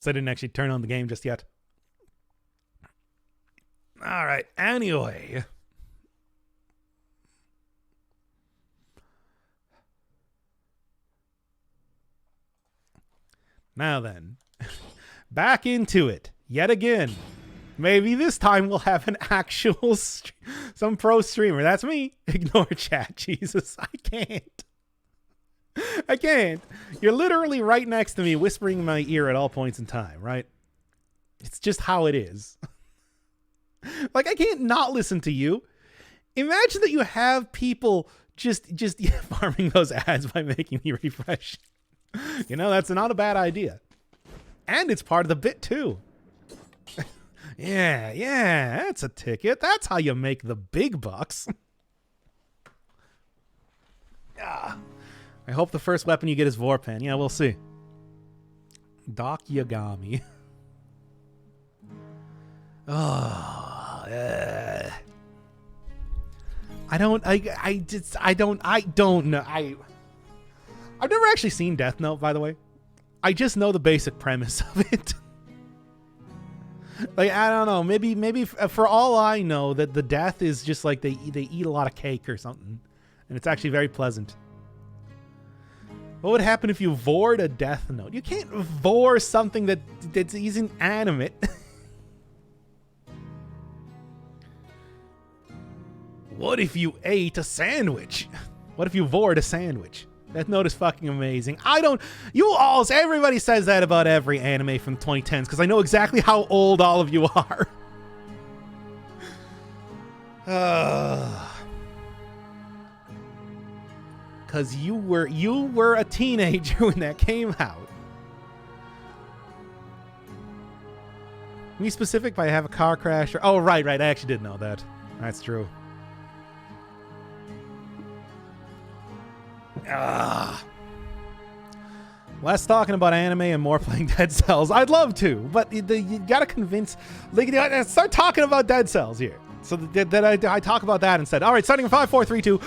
So I didn't actually turn on the game just yet. All right. Anyway. Now then. Back into it. Yet again. Maybe this time we'll have an actual some pro streamer. That's me. Ignore chat. Jesus, I can't. I can't. You're literally right next to me whispering in my ear at all points in time, right? It's just how it is. Like, I can't not listen to you. Imagine that you have people just farming those ads by making me refresh. You know, that's not a bad idea. And it's part of the bit, too. Yeah, that's a ticket. That's how you make the big bucks. Yeah. I hope the first weapon you get is Vorpan. Yeah, we'll see. Doc Yagami. Oh, I don't know. I've never actually seen Death Note, by the way. I just know the basic premise of it. Like, I don't know. Maybe for all I know, that the death is just like they eat a lot of cake or something, and it's actually very pleasant. What would happen if you vored a Death Note? You can't vor something that isn't animate. What if you ate a sandwich? What if you vored a sandwich? Death Note is fucking amazing. Everybody says that about every anime from the 2010s, because I know exactly how old all of you are. Because you were a teenager when that came out. Me specific by have a car crash or... Oh, right. I actually did know that. That's true. Less talking about anime and more playing Dead Cells. I'd love to, but you gotta convince... start talking about Dead Cells here. So that I talk about that instead. All right, starting in 5, 4, 3, 2...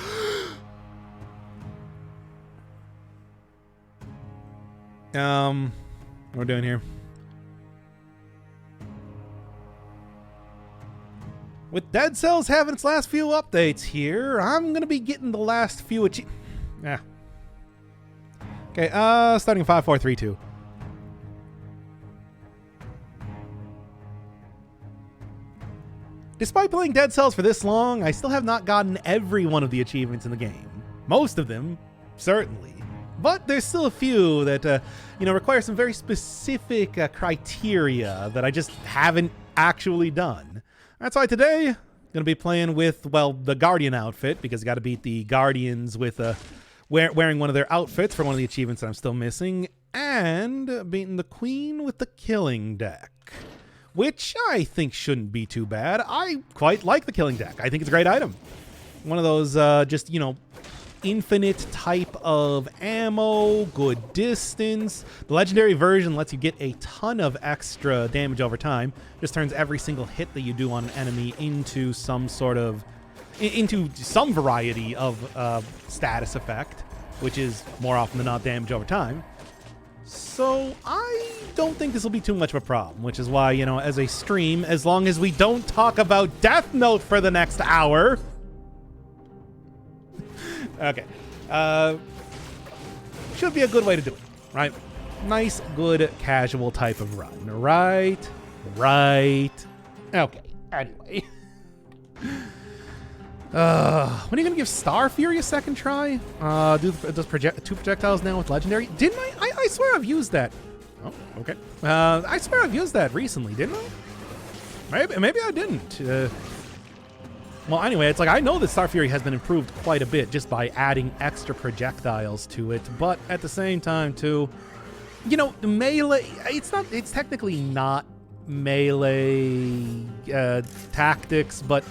What we're doing here. With Dead Cells having its last few updates here, I'm gonna be getting the last few Yeah. Okay, starting in 5, 4, 3, 2. Despite playing Dead Cells for this long, I still have not gotten every one of the achievements in the game. Most of them, certainly. But there's still a few that, require some very specific criteria that I just haven't actually done. That's why today, I'm going to be playing with, the Guardian outfit, because I got to beat the Guardians with wearing one of their outfits for one of the achievements that I'm still missing, and beating the Queen with the Killing Deck, which I think shouldn't be too bad. I quite like the Killing Deck. I think it's a great item. One of those, infinite type of ammo, good distance. The legendary version lets you get a ton of extra damage over time. Just turns every single hit that you do on an enemy into some variety of status effect, which is more often than not damage over time. So I don't think this will be too much of a problem, which is why, as a stream, as long as we don't talk about Death Note for the next hour... Okay. Should be a good way to do it, right? Nice, good, casual type of run. Right. Okay, anyway. When are you going to give Star Fury a second try? Does two projectiles now with Legendary? Didn't I? I swear I've used that. Oh, okay. I swear I've used that recently, didn't I? Maybe I didn't. Well, anyway, it's like I know that Star Fury has been improved quite a bit just by adding extra projectiles to it, but at the same time, too, melee. It's technically not melee tactics, but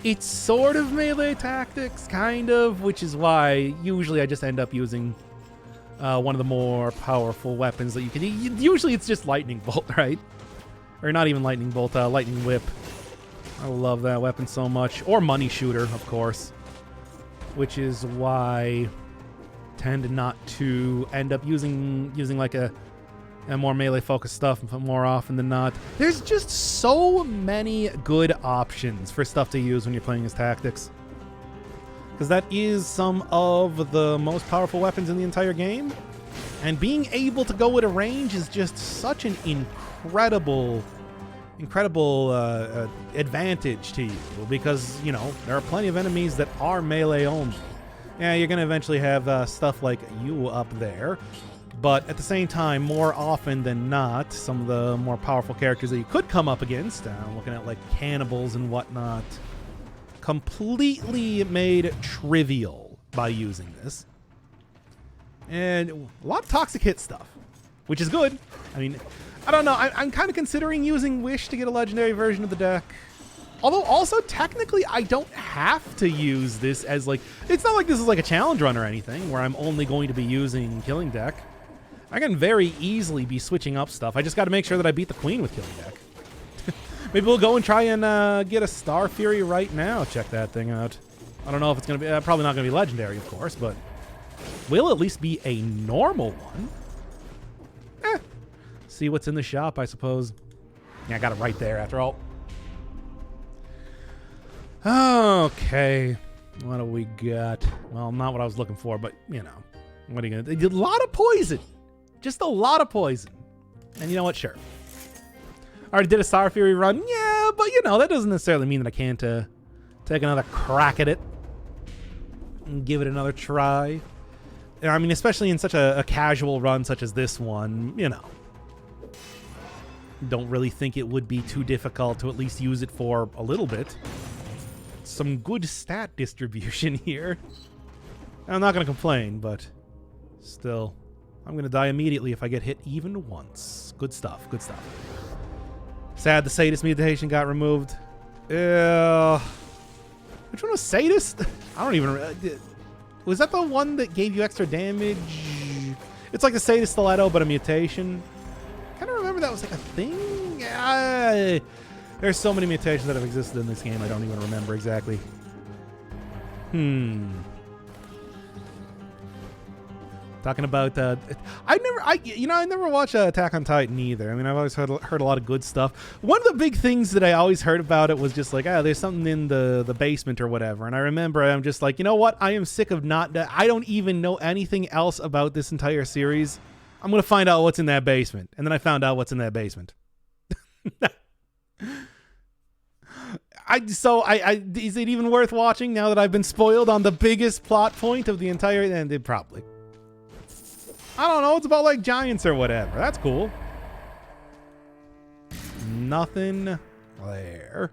it's sort of melee tactics, kind of, which is why usually I just end up using one of the more powerful weapons that you can. Usually, it's just Lightning Bolt, right? Or not even Lightning Bolt, Lightning Whip. I love that weapon so much. Or Money Shooter, of course. Which is why I tend not to end up using like a and more melee-focused stuff more often than not. There's just so many good options for stuff to use when you're playing as Tactics. Because that is some of the most powerful weapons in the entire game. And being able to go with a range is just such an incredible advantage to you. Because, you know, there are plenty of enemies that are melee only. Yeah, you're going to eventually have stuff like you up there. But at the same time, more often than not, some of the more powerful characters that you could come up against, looking at like cannibals and whatnot, completely made trivial by using this. And a lot of toxic hit stuff, which is good. I mean, I don't know. I'm kind of considering using Wish to get a legendary version of the deck. Although also technically I don't have to use this as like, it's not like this is like a challenge run or anything where I'm only going to be using Killing Deck. I can very easily be switching up stuff. I just got to make sure that I beat the Queen with Killing Deck. Maybe we'll go and try and get a Star Fury right now. Check that thing out. I don't know if it's going to be, probably not going to be legendary, of course, but will at least be a normal one. See what's in the shop, I suppose. Yeah, I got it right there after all. Okay. What do we got? Well, not what I was looking for, but, you know. What are you going to do? A lot of poison. Just a lot of poison. And you know what? Sure. I already did a Star Fury run. Yeah, but, you know, that doesn't necessarily mean that I can't take another crack at it. And give it another try. I mean, especially in such a casual run such as this one, you know. Don't really think it would be too difficult to at least use it for a little bit. Some good stat distribution here. I'm not going to complain, but still, I'm going to die immediately if I get hit even once. Good stuff, good stuff. Sad the Sadist mutation got removed. Which one was Sadist? I don't even... Was that the one that gave you extra damage? It's like the Sadist Stiletto, but a mutation. I kind of remember that was like a thing. There's so many mutations that have existed in this game, I don't even remember exactly. Talking about, I never watched Attack on Titan either. I mean, I've always heard a lot of good stuff. One of the big things that I always heard about it was just like, there's something in the basement or whatever. And I remember I'm just like, you know what? I am sick of I don't even know anything else about this entire series. I'm going to find out what's in that basement. And then I found out what's in that basement. Is it even worth watching now that I've been spoiled on the biggest plot point of the entire... And probably. I don't know. It's about like giants or whatever. That's cool. Nothing there.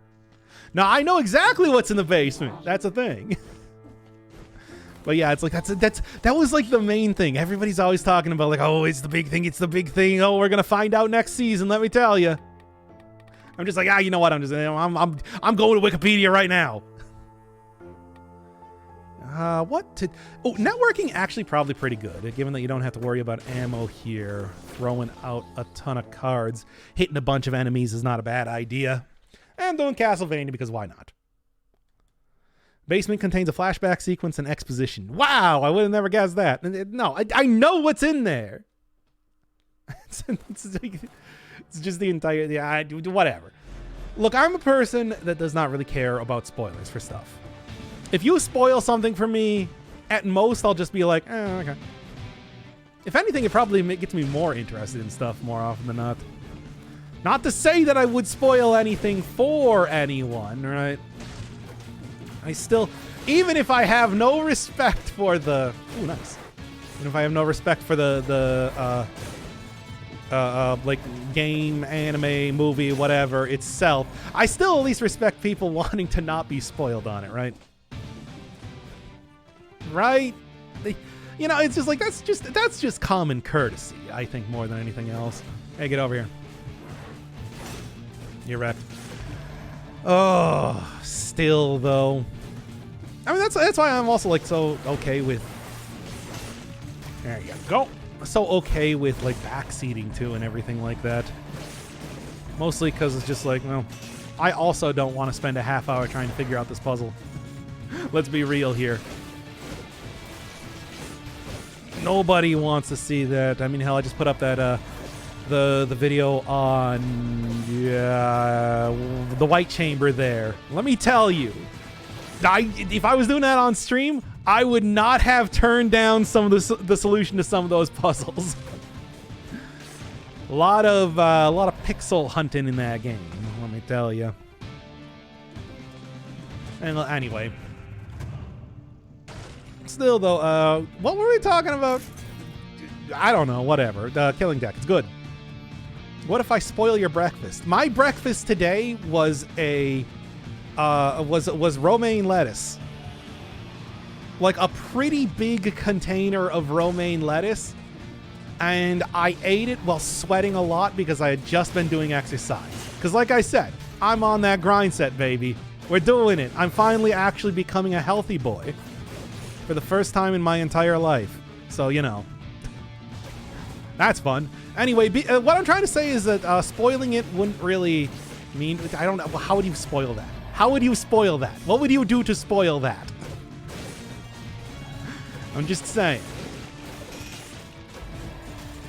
Now I know exactly what's in the basement. That's a thing. But yeah, it's like that was like the main thing. Everybody's always talking about like, oh, it's the big thing. It's the big thing. Oh, we're gonna find out next season. Let me tell you. I'm just like, you know what? I'm going to Wikipedia right now. Networking actually probably pretty good, given that you don't have to worry about ammo here. Throwing out a ton of cards, hitting a bunch of enemies is not a bad idea. And doing Castlevania because why not? Basement contains a flashback sequence and exposition. Wow, I would have never guessed that. No, I know what's in there. It's just the entire... Yeah, whatever. Look, I'm a person that does not really care about spoilers for stuff. If you spoil something for me, at most I'll just be like, okay. If anything, it probably gets me more interested in stuff more often than not. Not to say that I would spoil anything for anyone, right? I still... Even if I have no respect for the... Ooh, nice. Even if I have no respect for the like game, anime, movie, whatever itself, I still at least respect people wanting to not be spoiled on it, right? Right? You know, it's just like, that's just common courtesy, I think, more than anything else. Hey, get over here. You're wrecked. Oh, still though. I mean, that's why I'm also like so okay with... There you go. So okay with like backseating too and everything like that. Mostly because it's just like, well, I also don't want to spend a half hour trying to figure out this puzzle. Let's be real here. Nobody wants to see that. I mean, hell, I just put up that the video on the White Chamber there. Let me tell you, if I was doing that on stream, I would not have turned down some of the solution to some of those puzzles. a lot of pixel hunting in that game, let me tell you. And anyway, still though, what were we talking about? I don't know. Whatever. Killing Deck. It's good. What if I spoil your breakfast? My breakfast today was was romaine lettuce. Like a pretty big container of romaine lettuce, and I ate it while sweating a lot because I had just been doing exercise. Because like I said, I'm on that grind set, baby. We're doing it. I'm finally actually becoming a healthy boy for the first time in my entire life. So, you know, that's fun. Anyway, what I'm trying to say is that spoiling it wouldn't really mean... I don't know. How would you spoil that? How would you spoil that? What would you do to spoil that? I'm just saying.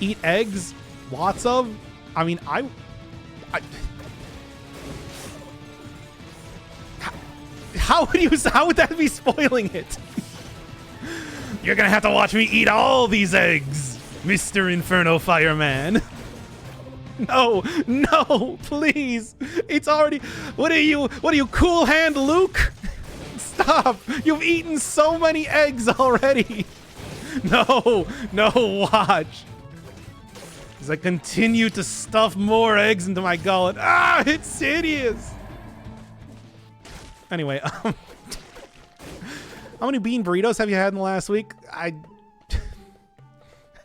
Eat eggs? Lots of? I mean, how would that be spoiling it? You're gonna have to watch me eat all these eggs, Mr. Inferno Fireman. No, please. It's already... What are you, Cool Hand Luke? Stop. You've eaten so many eggs already. No, watch. As I continue to stuff more eggs into my gullet. Ah, it's hideous. Anyway, how many bean burritos have you had in the last week? I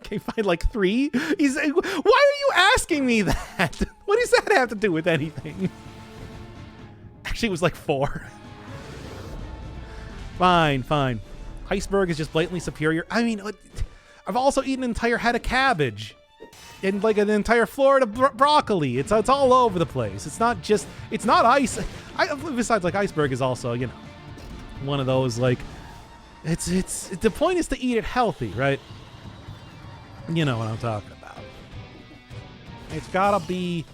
can't find like 3. Why are you asking me that? What does that have to do with anything? Actually, it was like 4. Fine. Iceberg is just blatantly superior. I mean, I've also eaten an entire head of cabbage and like an entire Florida broccoli. It's all over the place. It's not ice. Besides, like, Iceberg is also, you know, one of those, like, the point is to eat it healthy, right? You know what I'm talking about. It's gotta be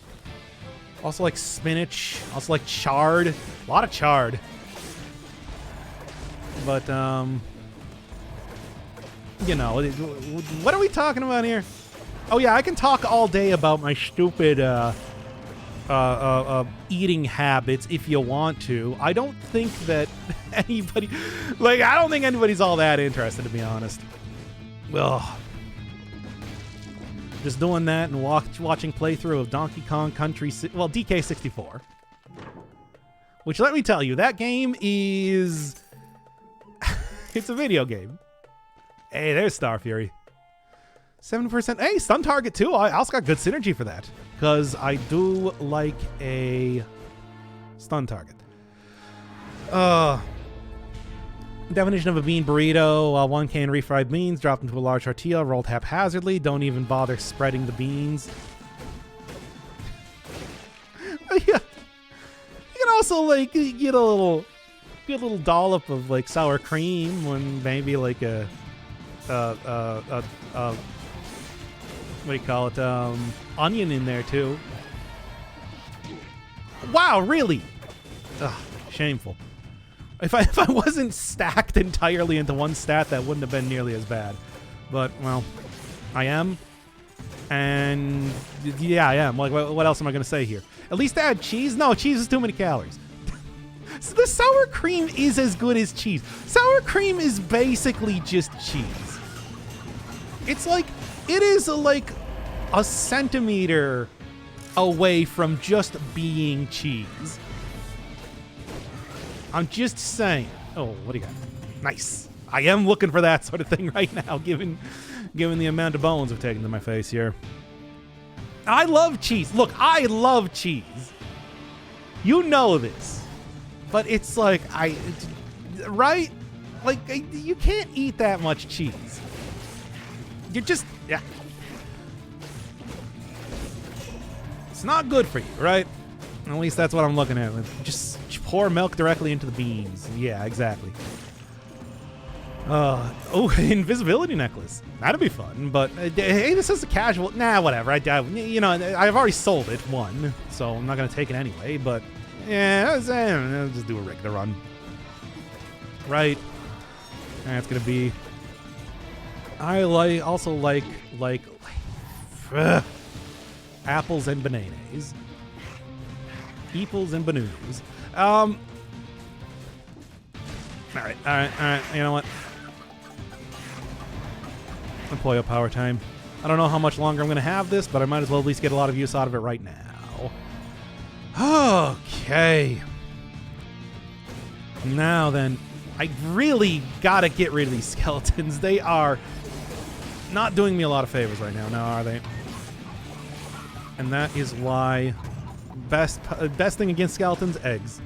also like spinach, also like chard, a lot of chard. But, you know, what are we talking about here? Oh yeah, I can talk all day about my stupid, eating habits if you want to. I don't think that I don't think anybody's all that interested, to be honest. Ugh. Just doing that and watching playthrough of Donkey Kong Country, DK64. Which, let me tell you, that game is... it's a video game. Hey, there's Star Fury. 70%. Hey, stun target too. I also got good synergy for that, because I do like a stun target. Definition of a bean burrito: 1 can refried beans dropped into a large tortilla, rolled haphazardly. Don't even bother spreading the beans. Yeah. You can also like get a little dollop of like sour cream, when maybe like a what do you call it? Onion in there too. Wow, really? Ugh, shameful. If I wasn't stacked entirely into one stat, that wouldn't have been nearly as bad. But, well, I am. And, yeah, I am. Like, what else am I going to say here? At least add cheese? No, cheese is too many calories. So the sour cream is as good as cheese. Sour cream is basically just cheese. It's like, it is like a centimeter away from just being cheese. I'm just saying. Oh, what do you got? Nice. I am looking for that sort of thing right now, given the amount of bones I've taken to my face here. I love cheese. Look, I love cheese. You know this. But it's like, right? Like, you can't eat that much cheese. You just, yeah. It's not good for you, right? At least that's what I'm looking at. Just pour milk directly into the beans. Yeah, exactly. Oh, invisibility necklace. That'd be fun, but hey, this is a casual. Nah, whatever. You know, I've already sold it one, so I'm not gonna take it anyway. But yeah, I'll just do a regular run. Right. That's gonna be. I also like apples and bananas. Eeples and bananas. All right. You know what? Empoyo power time. I don't know how much longer I'm going to have this, but I might as well at least get a lot of use out of it right now. Okay. Now then, I really got to get rid of these skeletons. They are not doing me a lot of favors right now, are they? And that is why best thing against skeletons, eggs.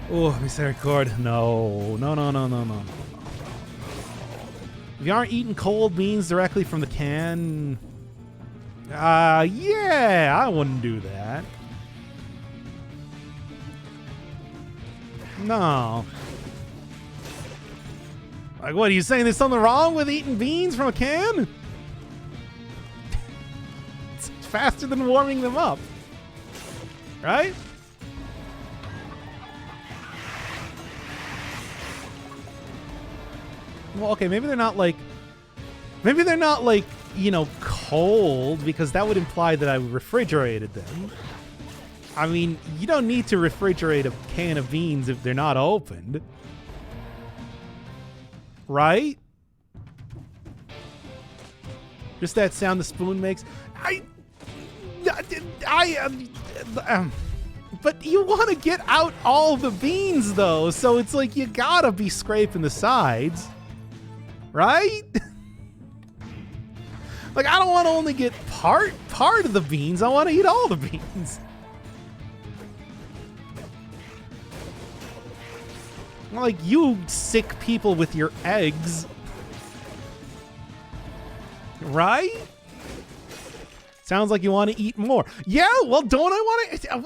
Oh, Misericord. No. If you aren't eating cold beans directly from the can, yeah, I wouldn't do that. No. Like, what, are you saying there's something wrong with eating beans from a can? It's faster than warming them up. Right? Well, okay, maybe they're not like, you know, cold, because that would imply that I refrigerated them. I mean, you don't need to refrigerate a can of beans if they're not opened. Right? Just that sound the spoon makes. But you want to get out all the beans, though, so it's like you gotta be scraping the sides. Right? Like, I don't want to only get part of the beans. I want to eat all the beans. Like you sick people with your eggs. Right? Sounds like you want to eat more. Yeah, well, don't I want to?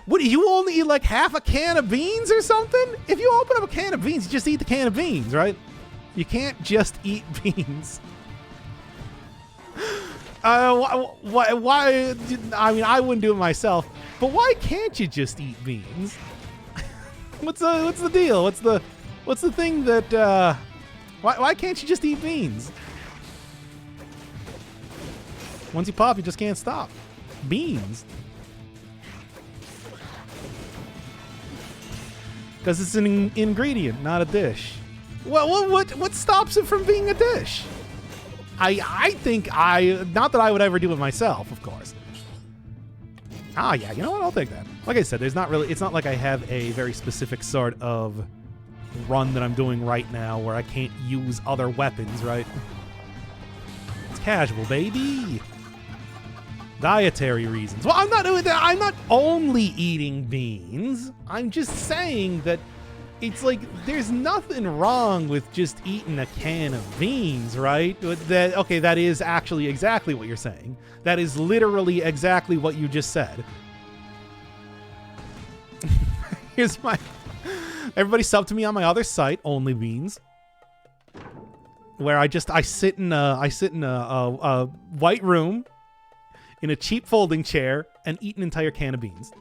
What, you only eat like half a can of beans or something? If you open up a can of beans, you just eat the can of beans, right? You can't just eat beans. Why? I mean, I wouldn't do it myself, but why can't you just eat beans? What's the deal? What's the thing that? Why can't you just eat beans? Once you pop, you just can't stop. Beans. Because it's an ingredient, not a dish. Well, what stops it from being a dish? I think not that I would ever do it myself, of course. Ah, yeah, you know what? I'll take that. Like I said, it's not like I have a very specific sort of run that I'm doing right now where I can't use other weapons, right? It's casual, baby. Dietary reasons. Well, I'm not only eating beans. I'm just saying that it's like there's nothing wrong with just eating a can of beans, right? That is actually exactly what you're saying. That is literally exactly what you just said. Here's my... Everybody sub to me on my other site, Only Beans, where I sit in a white room in a cheap folding chair and eat an entire can of beans.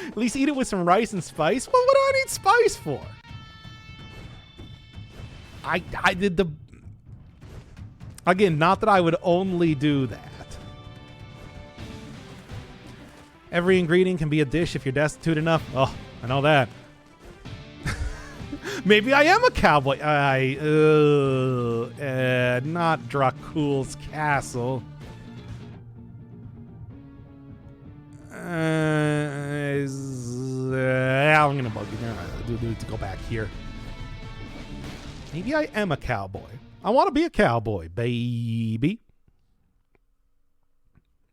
At least eat it with some rice and spice. Well, what do I need spice for? I did the... Again, not that I would only do that. Every ingredient can be a dish if you're destitute enough. Oh, I know that. Maybe I am a cowboy. Not Dracul's castle. I'm gonna bug you. Do to go back here. Maybe I am a cowboy. I want to be a cowboy, baby.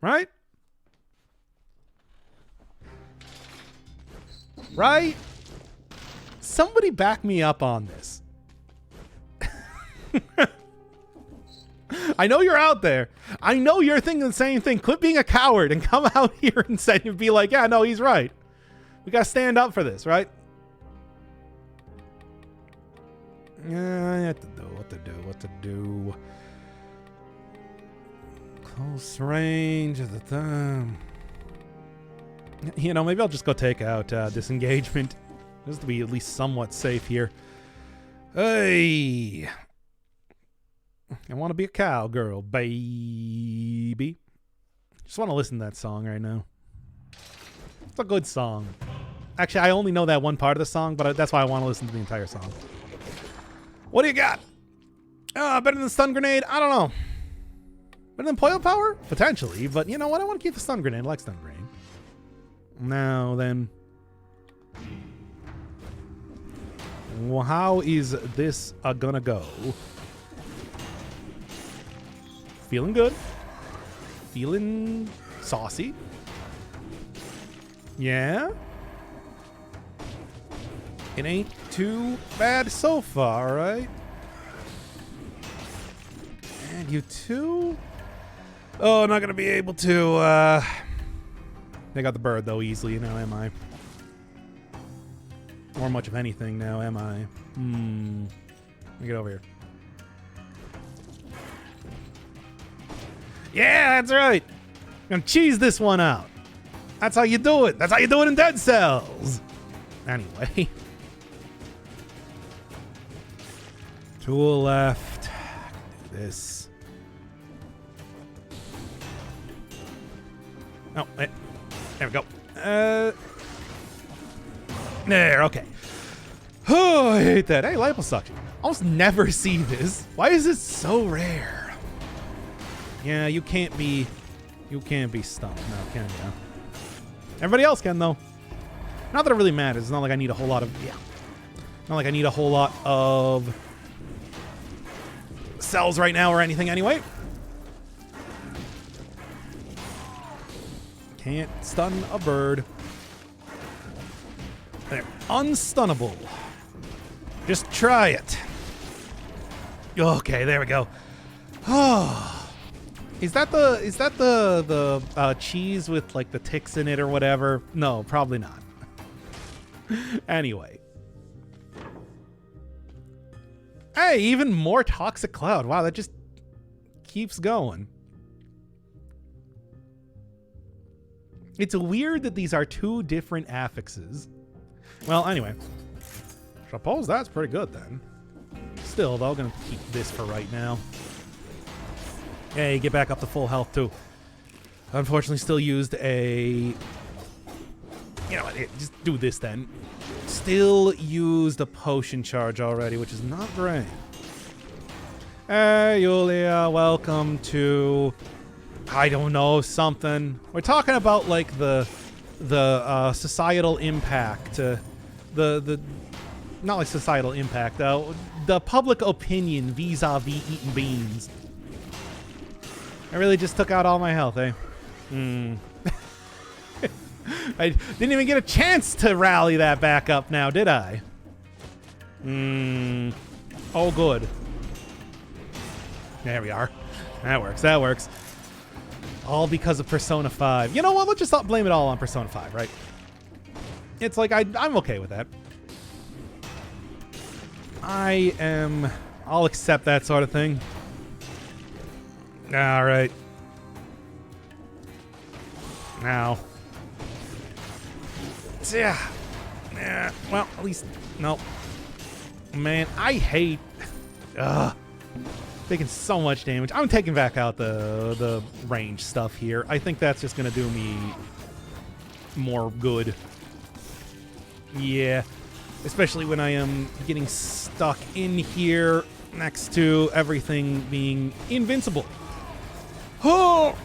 Right? Right? Somebody back me up on this. I know you're out there. I know you're thinking the same thing. Quit being a coward and come out here and say and be like, yeah, no, he's right. We gotta stand up for this, right? What to do. Close range at the time. You know, maybe I'll just go take out disengagement. Just to be at least somewhat safe here. Hey! I want to be a cowgirl, baby. Just want to listen to that song right now. It's a good song. Actually, I only know that one part of the song, but that's why I want to listen to the entire song. What do you got? Better than stun grenade? I don't know. Better than Poil Power? Potentially, but you know what? I want to keep the stun grenade. I like stun grenade. Now then. Well, how is this gonna go? Feeling good. Feeling saucy. Yeah. It ain't too bad so far, right? And you too? Oh, not gonna be able to, They got the bird, though, easily now, am I? Or much of anything now, am I? Let me get over here. Yeah, that's right! I'm gonna cheese this one out. That's how you do it. That's how you do it in Dead Cells. Anyway. Tool left. Do this. Oh, wait. There we go. There, okay. Oh, I hate that. Hey, liposuction. Almost never see this. Why is this so rare? Yeah, you can't be stumped now, can you? Everybody else can, though. Not that it really matters. It's not like I need a whole lot of... Yeah. Not like I need a whole lot of cells right now or anything anyway. Can't stun a bird. They're unstunnable. Just try it. Okay, there we go. Oh. Is that the cheese with like the ticks in it or whatever? No, probably not. Anyway. Hey, even more Toxic Cloud. Wow, that just keeps going. It's weird that these are two different affixes. Well, anyway. Suppose that's pretty good then. Still, though, gonna keep this for right now. Hey, get back up to full health, too. Unfortunately, still used a... You know what, just do this then. Still used a potion charge already, which is not great. Hey, Yulia, welcome to... I don't know, something. We're talking about, like, the societal impact. The not like societal impact, though. The public opinion vis-a-vis eating beans. I really just took out all my health, eh? I didn't even get a chance to rally that back up now, did I? Oh, good. There we are. That works, that works. All because of Persona 5. You know what? Let's just not blame it all on Persona 5, right? It's like, I'm okay with that. I'll accept that sort of thing. All right. Now. Yeah. Well, at least, no. Man, I hate. Taking so much damage. I'm taking back out the range stuff here. I think that's just gonna do me more good. Yeah. Especially when I am getting stuck in here next to everything being invincible. Oh!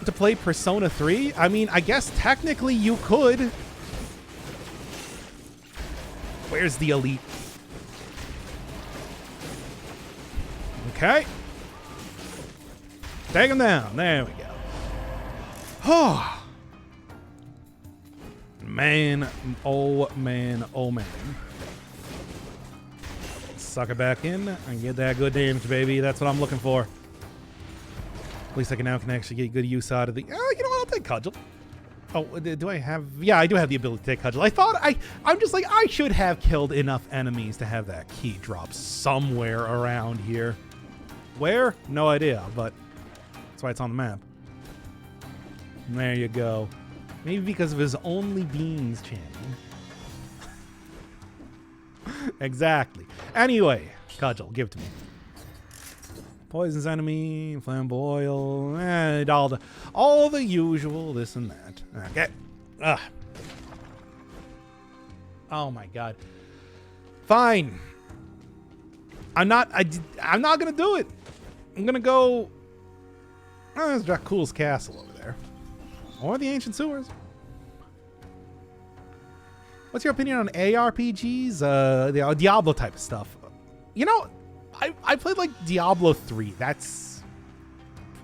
To play Persona 3? I mean, I guess technically you could. Where's the elite? Okay. Take him down. There we go. Oh. Man. Oh, man. Oh, man. Suck it back in and get that good damage, baby. That's what I'm looking for. At least I can actually get good use out of the... Oh, you know what? I'll take Cudgel. Oh, do I have? Yeah, I do have the ability to take cudgel. I'm just like, I should have killed enough enemies to have that key drop somewhere around here. Where? No idea, but that's why it's on the map. And there you go. Maybe because of his only beans chanting. Exactly. Anyway, cudgel, give it to me. Poison's enemy, flamboyant, and all the usual, this and that. Okay. Ugh. Oh my god. Fine. I'm not gonna do it. I'm gonna go. Oh, there's Dracula's castle over there, or the ancient sewers. What's your opinion on ARPGs? The Diablo type of stuff. You know, I played like Diablo 3. That's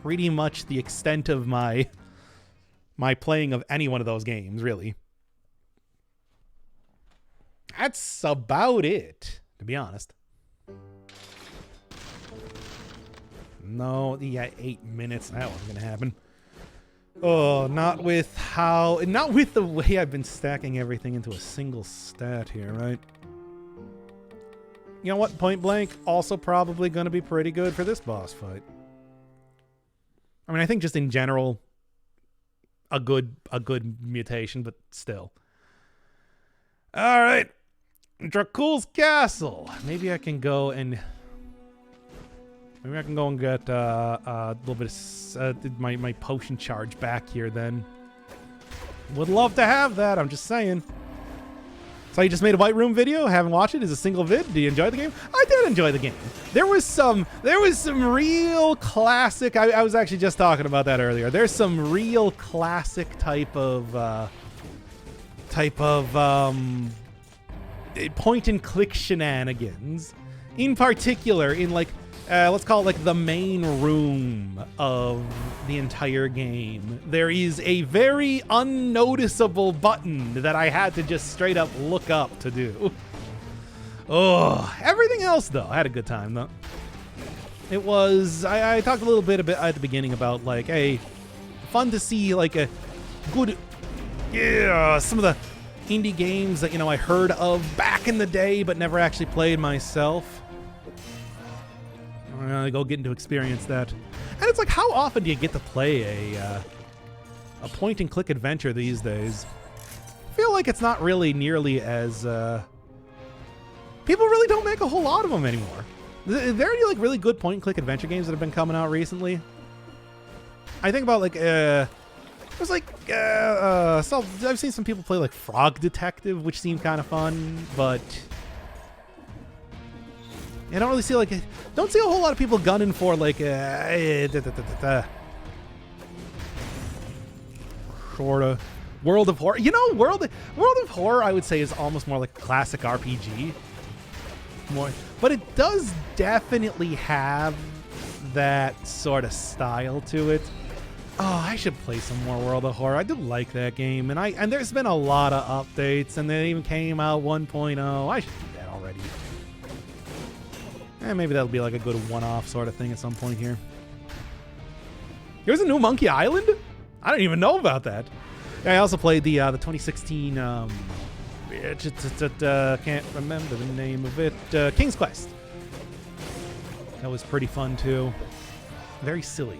pretty much the extent of my playing of any one of those games, really. That's about it, to be honest. No, yeah, 8 minutes. That wasn't gonna happen. Oh, not with the way I've been stacking everything into a single stat here, right? You know what? Point blank, also probably going to be pretty good for this boss fight. I mean, I think just in general, a good mutation, but still. All right, Dracula's castle. Maybe I can go and get a little bit of my potion charge back here. Then would love to have that. I'm just saying. So you just made a White Room video? Haven't watched it? Is a single vid? Do you enjoy the game? I did enjoy the game. There was some real classic. I was actually just talking about that earlier. There's some real classic type of point and click shenanigans. In particular, in like let's call it like the main room of the entire game. There is a very unnoticeable button that I had to just straight up look up to do. Oh, everything else though, I had a good time though. It was, I talked a little bit at the beginning about like, hey, fun to see like a good, yeah, some of the indie games that, you know, I heard of back in the day but never actually played myself. I'm gonna go get to experience that. And it's like, how often do you get to play a point and click adventure these days? I feel like it's not really nearly as people really don't make a whole lot of them anymore. Are there any like really good point and click adventure games that have been coming out recently? I think about like there's like so I've seen some people play like Frog Detective, which seemed kind of fun, but I don't really see like don't see a whole lot of people gunning for like sort of World of Horror. You know, World of Horror I would say is almost more like a classic RPG. More, but it does definitely have that sort of style to it. Oh, I should play some more World of Horror. I do like that game, and there's been a lot of updates, and they even came out 1.0. I should do that already. Maybe that'll be like a good one-off sort of thing at some point here. There's a new Monkey Island? I don't even know about that. Yeah, I also played the 2016, can't remember the name of it, King's Quest. That was pretty fun too. Very silly.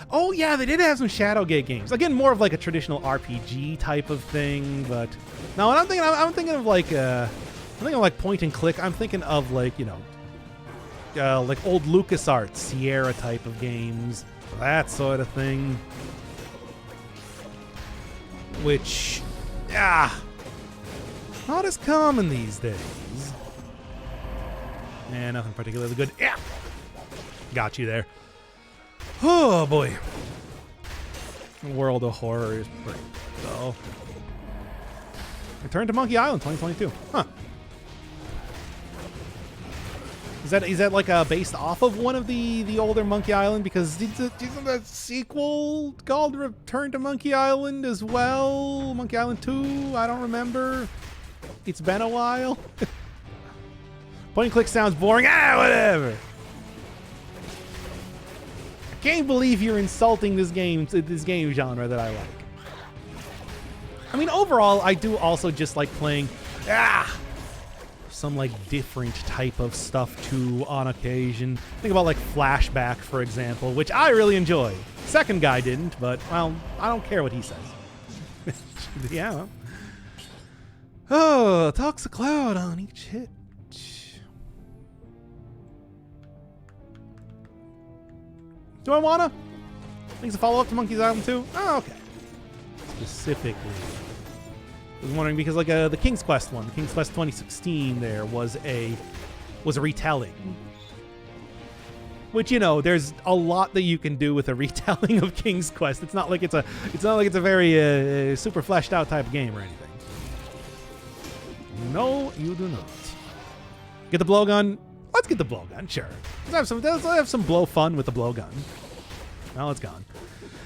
Oh yeah, they did have some Shadowgate games. Again, more of like a traditional RPG type of thing, but no, I'm thinking of like point and click. I'm thinking of like, you know, like old LucasArts Sierra type of games, that sort of thing. Which, not as common these days. Nothing particularly good. Yeah, got you there. Oh boy, World of Horror is pretty dull. Return to Monkey Island 2022. Huh. Is that like based off of one of the older Monkey Island? Because isn't that sequel called Return to Monkey Island as well? Monkey Island 2? I don't remember. It's been a while. Point and click sounds boring. Whatever. I can't believe you're insulting this game genre that I like. I mean, overall, I do also just like playing some like different type of stuff too on occasion. Think about like Flashback, for example, which I really enjoy. Second guy didn't, but well, I don't care what he says. Yeah. Oh, Toxic Cloud on each hit. Do I wanna? I think it's a follow-up to Monkey's Island 2? Oh, okay. Specifically. I was wondering because like the King's Quest one, the King's Quest 2016 there was a retelling. Which, you know, there's a lot that you can do with a retelling of King's Quest. It's not like it's a very super fleshed out type of game or anything. No, you do not. Get the blowgun. Let's get the blowgun, sure. Let's have some blow fun with the blowgun. Now it's gone.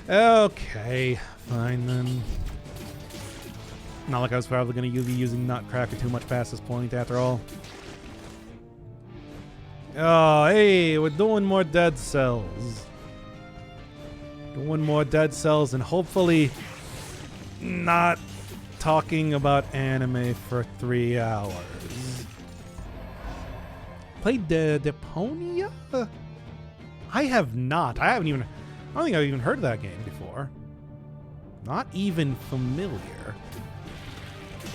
Okay, fine then. Not like I was probably going to be using Nutcracker too much past this point after all. Oh, hey, we're doing more Dead Cells. Doing more Dead Cells and hopefully not talking about anime for 3 hours. Played Deponia? I have not. I don't think I've even heard of that game before. Not even familiar.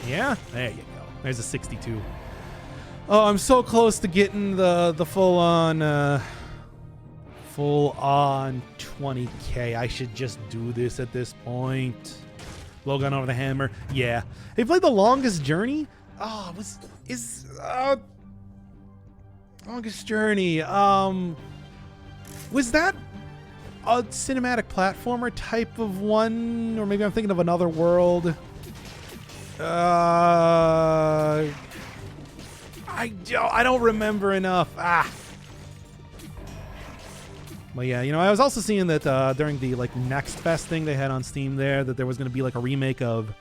Yeah? There you go. There's a 62. Oh, I'm so close to getting the full-on 20k. I should just do this at this point. Blowgun over the hammer. Yeah. They played The Longest Journey? Oh, Longest Journey. Was that a cinematic platformer type of one? Or maybe I'm thinking of Another World. I don't remember enough. But yeah, you know, I was also seeing that during the like Next Fest thing they had on Steam there, that there was going to be like a remake of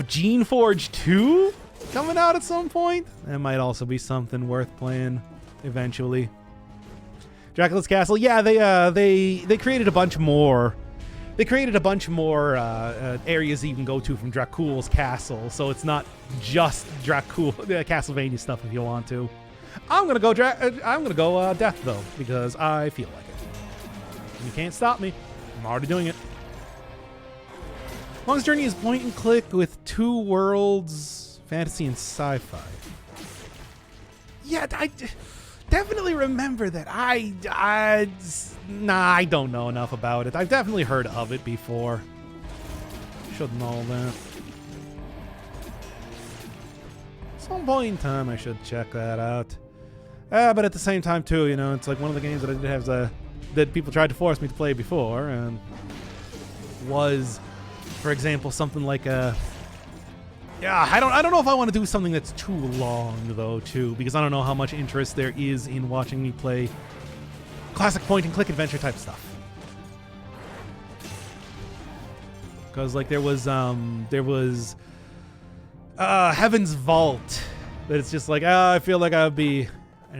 Gene Forge 2 coming out at some point. That might also be something worth playing eventually. Dracula's Castle. Yeah, they created a bunch more. They created a bunch more areas that you can go to from Dracula's Castle, so it's not just Dracula Castlevania stuff if you want to. I'm gonna go Death though because I feel like it. You can't stop me. I'm already doing it. Longest Journey is point and click with 2 worlds, fantasy and sci-fi. Yeah, I definitely remember that. I don't know enough about it. I've definitely heard of it before. Should know that. Some point in time, I should check that out. But at the same time, too, you know, it's like one of the games that I did have that people tried to force me to play before, and was, for example, something like a. Yeah, I don't know if I want to do something that's too long though, too, because I don't know how much interest there is in watching me play classic point and click adventure type stuff. Because like there was Heaven's Vault that it's just like I feel like I ended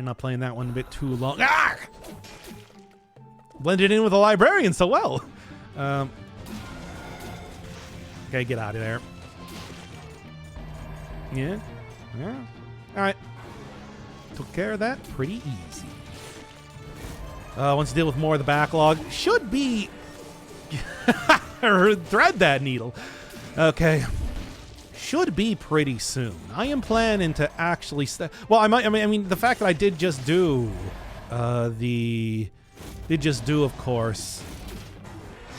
up playing that one a bit too long. Blended in with the librarian so well. Okay, get out of there. Yeah. All right. Took care of that pretty easy. Once you deal with more of the backlog, should be thread that needle. Okay. Should be pretty soon. I am planning to actually well, I mean the fact that I did just do of course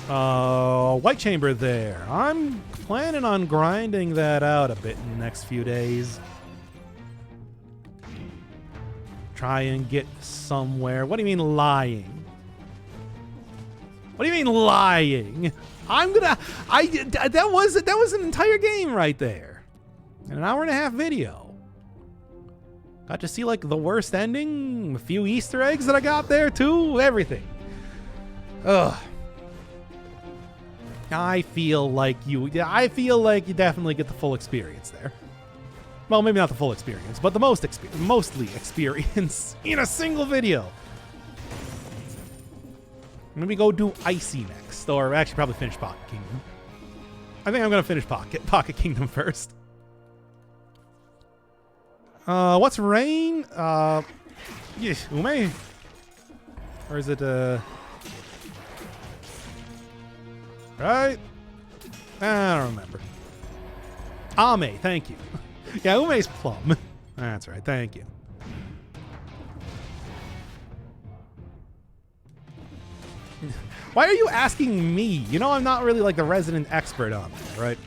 White Chamber there. I'm planning on grinding that out a bit in the next few days. Try and get somewhere. What do you mean lying? What do you mean lying? That was an entire game right there. An 1.5-hour video. Got to see like the worst ending, a few Easter eggs that I got there too, everything. Ugh. I feel like you definitely get the full experience there. Well, maybe not the full experience, but the mostly experience in a single video. Maybe go do Icy next, or actually probably finish Pocket Kingdom. I think I'm gonna finish Pocket Kingdom first. What's rain? Yeah, Ume? Or is it, right? I don't remember. Ame, thank you. Yeah, Ume's plum. That's right, thank you. Why are you asking me? You know I'm not really like the resident expert on that, right?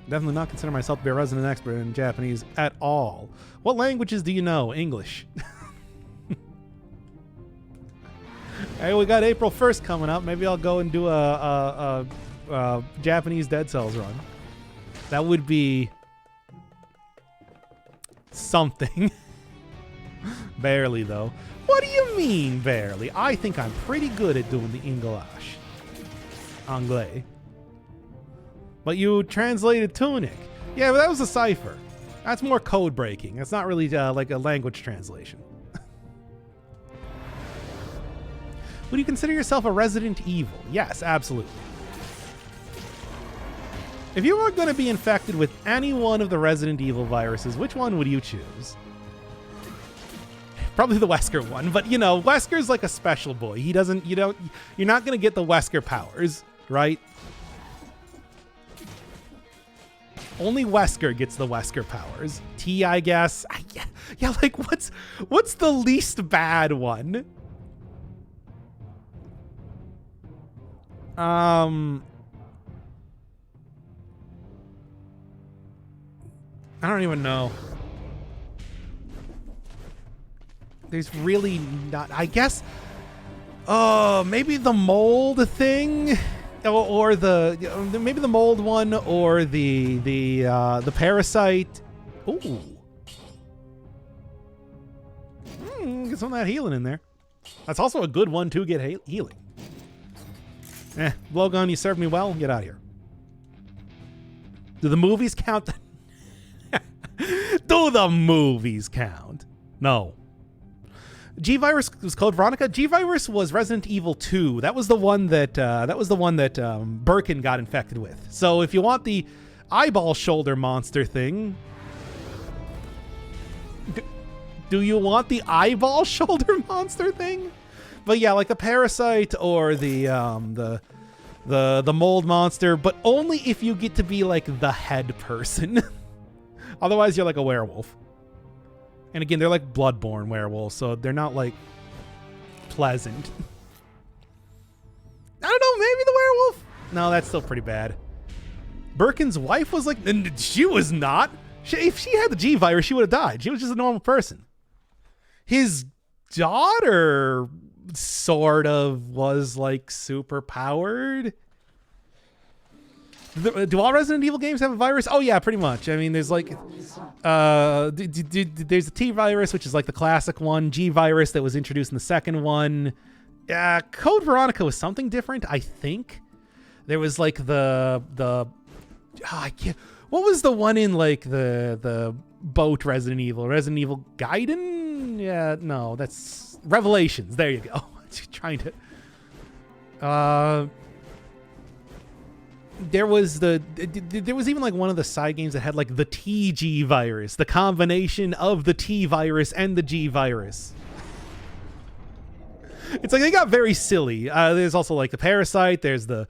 Definitely not consider myself to be a resident expert in Japanese at all. What languages do you know? English. Hey, we got April 1st coming up. Maybe I'll go and do a Japanese Dead Cells run. That would be something. Barely, though. What do you mean, barely? I think I'm pretty good at doing the English. Anglais. But you translated Tunic. Yeah, but that was a cipher. That's more code breaking. That's not really like a language translation. Would you consider yourself a Resident Evil? Yes, absolutely. If you were going to be infected with any one of the Resident Evil viruses, which one would you choose? Probably the Wesker one, but you know, Wesker's like a special boy. He doesn't, you're not going to get the Wesker powers, right? Only Wesker gets the Wesker powers. T, I guess. Yeah, like what's the least bad one? I don't even know. There's really not, I guess. Maybe the mold thing, or maybe the mold one, or the parasite. Ooh. Get some of that healing in there. That's also a good one to get healing. Blowgun, you served me well. Get out of here. Do the movies count? Do the movies count? No. G-Virus was Code Veronica. G-Virus was Resident Evil 2. That was the one that Birkin got infected with. So if you want the eyeball shoulder monster thing, do you want the eyeball shoulder monster thing? But yeah, like the parasite or the mold monster, but only if you get to be like the head person. Otherwise, you're like a werewolf. And again, they're like Bloodborne werewolves, so they're not like pleasant. I don't know, maybe the werewolf? No, that's still pretty bad. Birkin's wife was like, she was not. If she had the G virus, she would have died. She was just a normal person. His daughter sort of was like super powered. Do all Resident Evil games have a virus? Oh yeah, pretty much. I mean, there's like, there's a T virus, which is like the classic one. G virus that was introduced in the second one. Code Veronica was something different, I think. There was like what was the one in like the boat Resident Evil? Resident Evil Gaiden? Yeah, no, that's Revelations. There you go. Trying to. There was even like one of the side games that had like the TG virus, the combination of the T virus and the G virus. It's like they got very silly. There's also like the parasite. There's the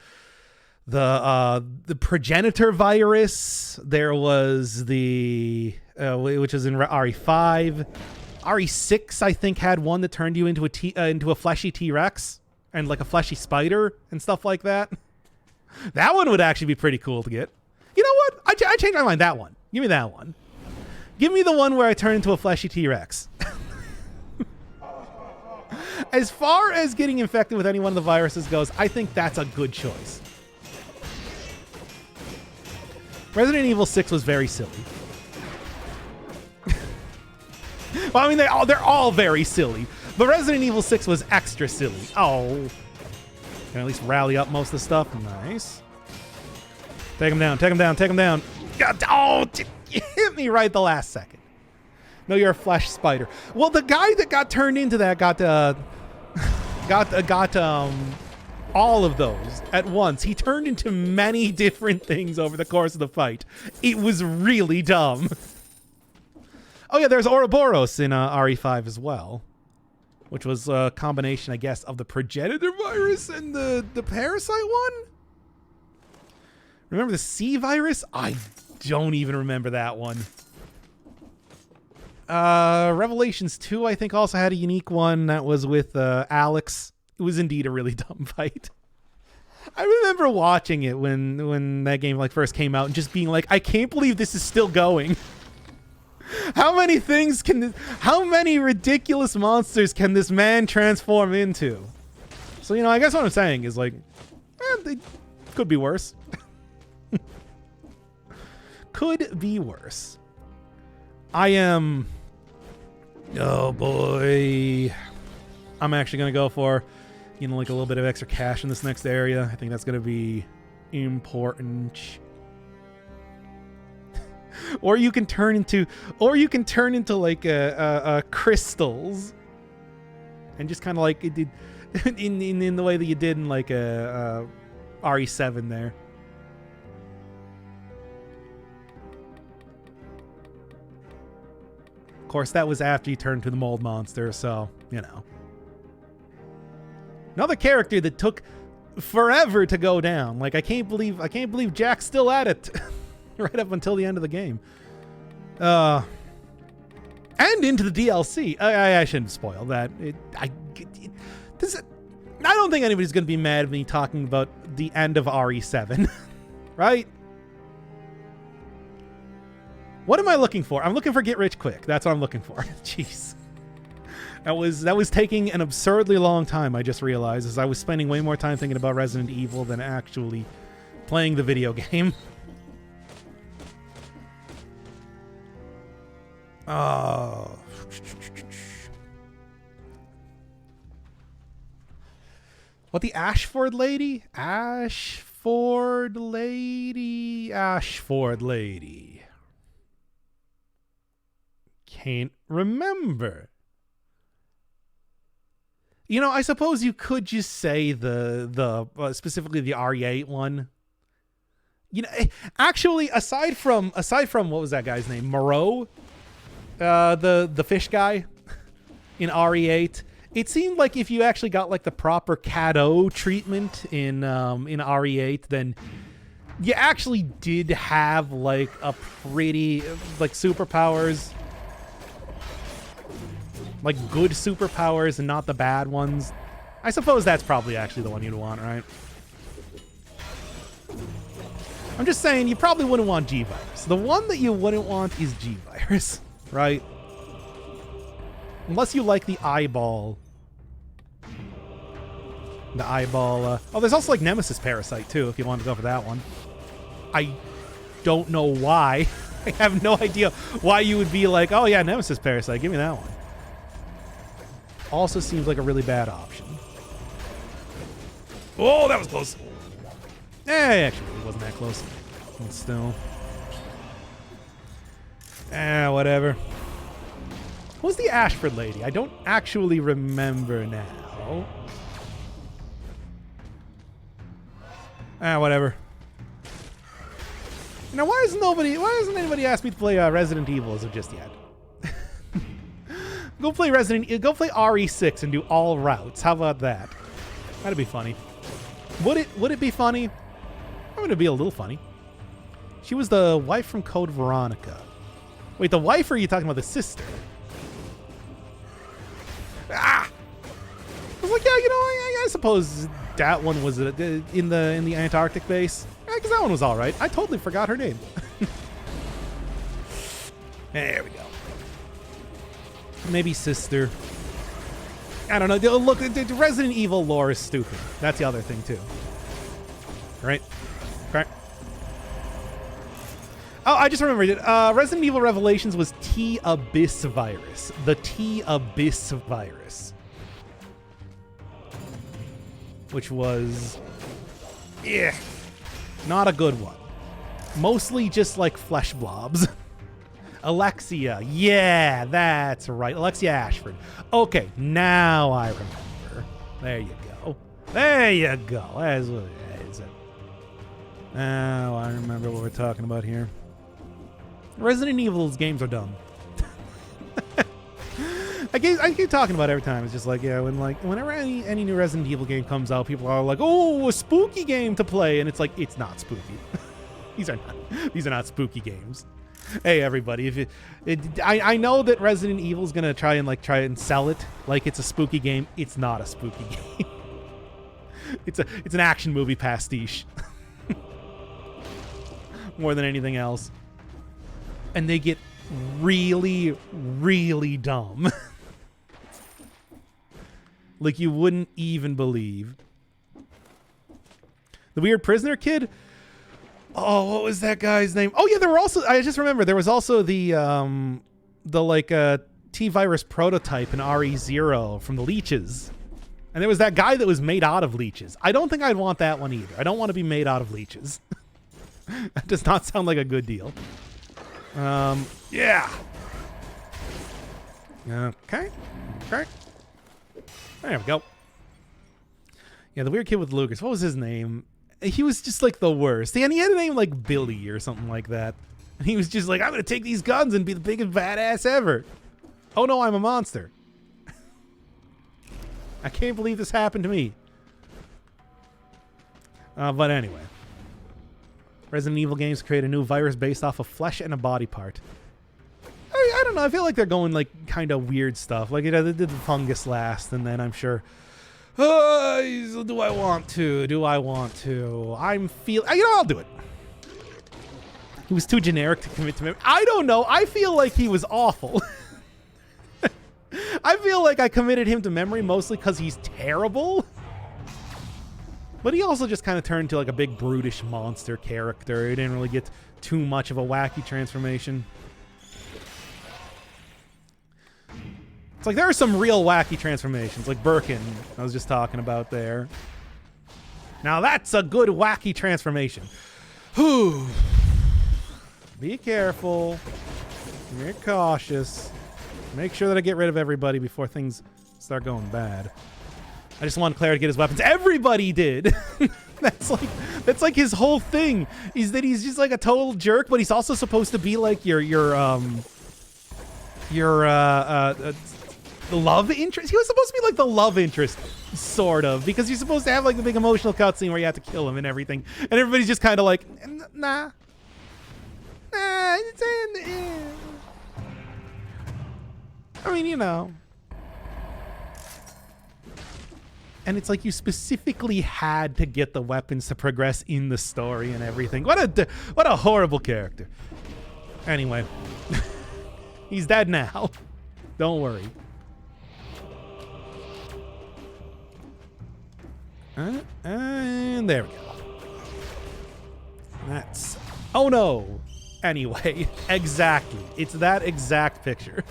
progenitor virus. There was the which is in RE5. RE6 I think had one that turned you into a fleshy T-Rex and like a fleshy spider and stuff like that. That one would actually be pretty cool to get. You know what? I changed my mind. That one. Give me that one. Give me the one where I turn into a fleshy T-Rex. As far as getting infected with any one of the viruses goes, I think that's a good choice. Resident Evil 6 was very silly. Well, I mean, they're all very silly. But Resident Evil 6 was extra silly. Oh. Can at least rally up most of the stuff. Nice. Take him down, take him down, take him down. God, oh, you hit me right the last second. No, you're a flesh spider. Well, the guy that got turned into that got all of those at once. He turned into many different things over the course of the fight. It was really dumb. Oh yeah, there's Ouroboros in RE5 as well, which was a combination, I guess, of the progenitor virus and the parasite one? Remember the C virus? I don't even remember that one. Revelations 2, I think, also had a unique one that was with Alex. It was indeed a really dumb fight. I remember watching it when that game like first came out and just being like, I can't believe this is still going. How many things how many ridiculous monsters can this man transform into? So, you know, I guess what I'm saying is like, they could be worse. Could be worse. I am... Oh, boy. I'm actually going to go for, you know, like a little bit of extra cash in this next area. I think that's going to be important. Or you can turn into like a crystals, and just kind of like it did in the way that you did in like a RE7 there. Of course, that was after you turned to the mold monster, so you know. Another character that took forever to go down. Like I can't believe Jack's still at it. Right up until the end of the game. And into the DLC. I shouldn't spoil that. I don't think anybody's going to be mad at me talking about the end of RE7. Right? What am I looking for? I'm looking for Get Rich Quick. That's what I'm looking for. Jeez. That was taking an absurdly long time, I just realized, as I was spending way more time thinking about Resident Evil than actually playing the video game. Oh. What, the Ashford lady? Ashford lady. Can't remember. You know, I suppose you could just say the specifically the RE8 one. You know, actually, aside from what was that guy's name? Moreau? The fish guy in RE8. It seemed like if you actually got like the proper Cadeau treatment in RE8, then you actually did have like a pretty like superpowers, like good superpowers and not the bad ones. I suppose that's probably actually the one you'd want, right? I'm just saying you probably wouldn't want G-Virus. The one that you wouldn't want is G-Virus, right? Unless you like the eyeball. The eyeball. Oh, there's also like Nemesis Parasite too, if you want to go for that one. I don't know why. I have no idea why you would be like, oh yeah, Nemesis Parasite, give me that one. Also seems like a really bad option. Oh, that was close. Actually, it wasn't that close. But still. Whatever. Who's the Ashford lady? I don't actually remember now. Whatever. Now, why hasn't anybody asked me to play Resident Evil as of just yet? Go play RE6 and do all routes. How about that? That'd be funny. Would it be funny? I'm gonna be a little funny. She was the wife from Code Veronica. Wait, the wife, or are you talking about the sister? I was like, yeah, you know, I suppose that one was in the Antarctic base. Because that one was all right. I totally forgot her name. There we go. Maybe sister. I don't know. Look, the Resident Evil lore is stupid. That's the other thing too. Right? Okay. Oh, I just remembered it. Resident Evil Revelations was T-Abyss virus. The T-Abyss virus. Which was... yeah. Not a good one. Mostly just like flesh blobs. Alexia. Yeah, that's right. Alexia Ashford. Okay, now I remember. There you go. There you go. That's what it is. Oh, I remember what we're talking about here. Resident Evil's games are dumb. I keep talking about it every time. It's just like, yeah, whenever any new Resident Evil game comes out, people are like, oh, a spooky game to play, and it's like, it's not spooky. These are not spooky games. Hey, everybody, I know that Resident Evil's gonna try and sell it like it's a spooky game. It's not a spooky game. It's an action movie pastiche. More than anything else. And they get really, really dumb. Like you wouldn't even believe. The weird prisoner kid? Oh, what was that guy's name? Oh yeah, there were also, I just remember there was also the T-Virus prototype in RE0 from the leeches. And there was that guy that was made out of leeches. I don't think I'd want that one either. I don't want to be made out of leeches. That does not sound like a good deal. Yeah. Okay. There we go. Yeah, the weird kid with Lucas. What was his name? He was just like the worst. And he had a name like Billy or something like that. And he was just like, I'm going to take these guns and be the biggest badass ever. Oh no, I'm a monster. I can't believe this happened to me. But anyway. Resident Evil games create a new virus based off of flesh and a body part. I don't know. I feel like they're going like kind of weird stuff. Like, you know, they did the fungus last, and then I'm sure. Do I want to? I'll do it. He was too generic to commit to memory. I don't know. I feel like he was awful. I feel like I committed him to memory mostly because he's terrible. But he also just kind of turned to like a big brutish monster character. He didn't really get too much of a wacky transformation. It's like there are some real wacky transformations, like Birkin I was just talking about there. Now that's a good wacky transformation. Whew. Be careful. Be cautious. Make sure that I get rid of everybody before things start going bad. I just want Claire to get his weapons. Everybody did. That's like his whole thing is that he's just like a total jerk, but he's also supposed to be like your the love interest. He was supposed to be like the love interest, sort of, because you're supposed to have like the big emotional cutscene where you have to kill him and everything, and everybody's just kind of like, nah. I mean, you know. And it's like you specifically had to get the weapons to progress in the story and everything. What a horrible character. Anyway, he's dead now. Don't worry. And there we go. That's... Oh no! Anyway, exactly. It's that exact picture.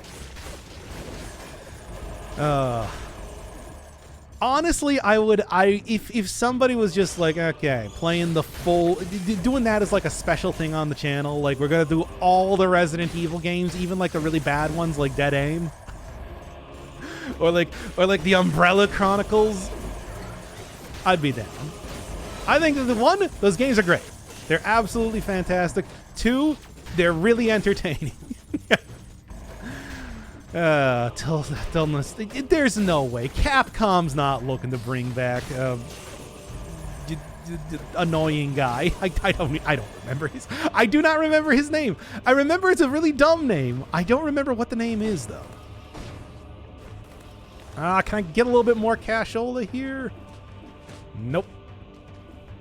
Honestly, if somebody was just like, okay, playing the full, doing that as like a special thing on the channel, like we're gonna do all the Resident Evil games, even like the really bad ones like Dead Aim, or like the Umbrella Chronicles, I'd be down. I think that the one, those games are great. They're absolutely fantastic. Two, they're really entertaining. There's no way. Capcom's not looking to bring back annoying guy. I don't remember his. I do not remember his name. I remember it's a really dumb name. I don't remember what the name is though. Can I get a little bit more cashola here? Nope.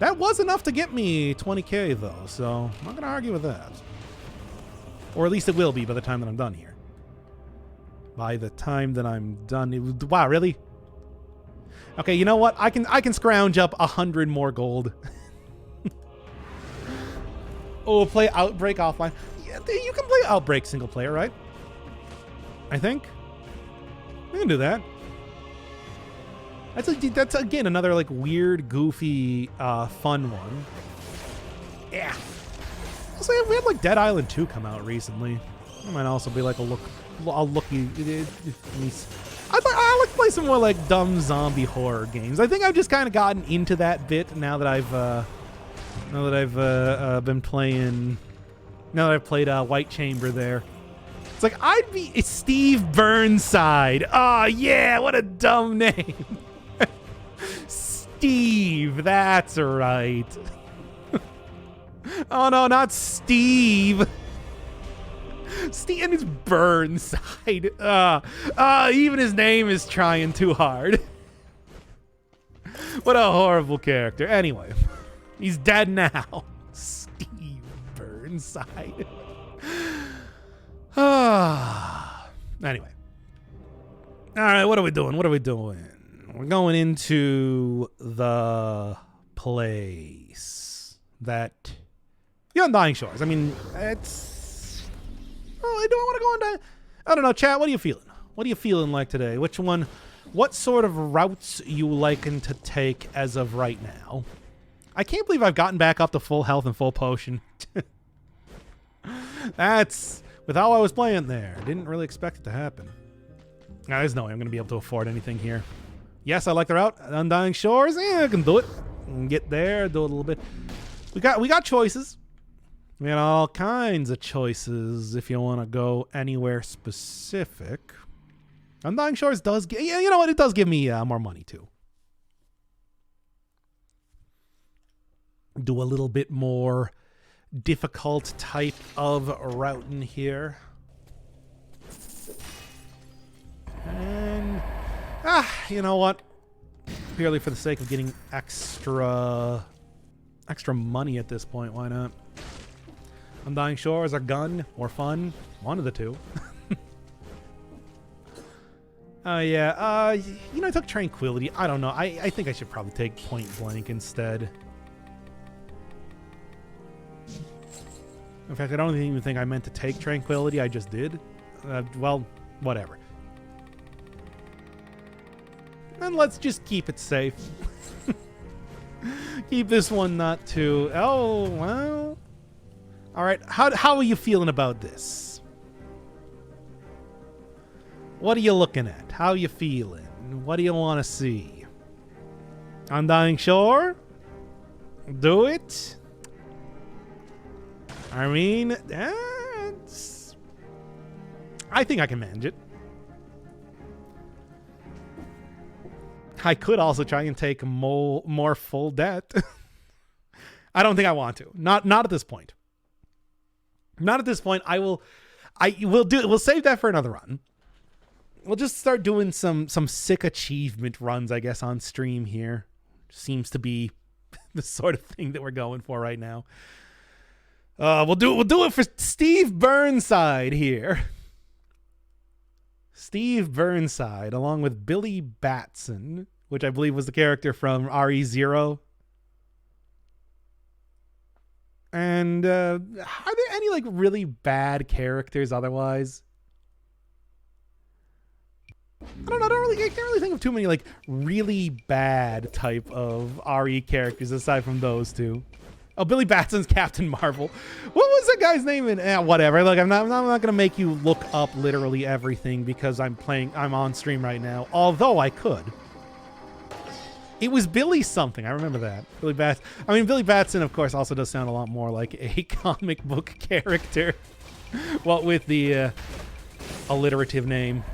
That was enough to get me 20k though, so I'm not gonna argue with that. Or at least it will be by the time that I'm done here. By the time that I'm done, wow, really? Okay, you know what? I can scrounge up 100 more gold. Oh, play Outbreak offline. Yeah, you can play Outbreak single player, right? I think we can do that. That's again another like weird, goofy, fun one. Yeah. Also, we had like Dead Island 2 come out recently. It might also be like a looky. I like to play some more like dumb zombie horror games. I think I've just kind of gotten into that bit now that I've been playing. Now that I've played White Chamber there. It's like, I'd be it's Steve Burnside. Oh, yeah, what a dumb name. Steve, that's right. Oh, no, not Steve. Steve, and it's Burnside. Even his name is trying too hard. What a horrible character. Anyway, he's dead now. Steve Burnside. Anyway. All right, what are we doing? We're going into the place that... The Undying Shores. I mean, it's... Oh, do I want to go on to... I don't know, chat, what are you feeling? What are you feeling like today? Which one... What sort of routes you liking to take as of right now? I can't believe I've gotten back up to full health and full potion. That's... With how I was playing there. Didn't really expect it to happen. Now, there's no way I'm going to be able to afford anything here. Yes, I like the route. Undying Shores. Yeah, I can do it. Get there, do it a little bit. We got choices. We got all kinds of choices if you want to go anywhere specific. Undying Shores does get... Yeah, you know what? It does give me more money, too. Do a little bit more... difficult type of route in here. And you know what? Purely for the sake of getting extra money at this point, why not? Undying Shores or gun or fun, one of the two. Yeah. You know, I took Tranquility. I don't know. I think I should probably take Point Blank instead. In fact, I don't even think I meant to take Tranquility. I just did. Well, whatever. And let's just keep it safe. Keep this one not too... Oh, well... All right, how are you feeling about this? What are you looking at? How are you feeling? What do you want to see? Undying Shore? Do it? I mean, I think I can manage it. I could also try and take more full debt. I don't think I want to. Not at this point. Not at this point. We'll save that for another run. We'll just start doing some sick achievement runs, I guess, on stream here. Seems to be the sort of thing that we're going for right now. We'll do it for Steve Burnside here. Steve Burnside, along with Billy Batson, which I believe was the character from RE0. And are there any like really bad characters otherwise? I don't know. I can't really think of too many like really bad type of RE characters aside from those two. Oh, Billy Batson's Captain Marvel. What was that guy's name in? Whatever. Like, I'm not gonna make you look up literally everything because I'm on stream right now. Although I could. It was Billy something. I remember that. Billy Batson, of course, also does sound a lot more like a comic book character. What with the alliterative name.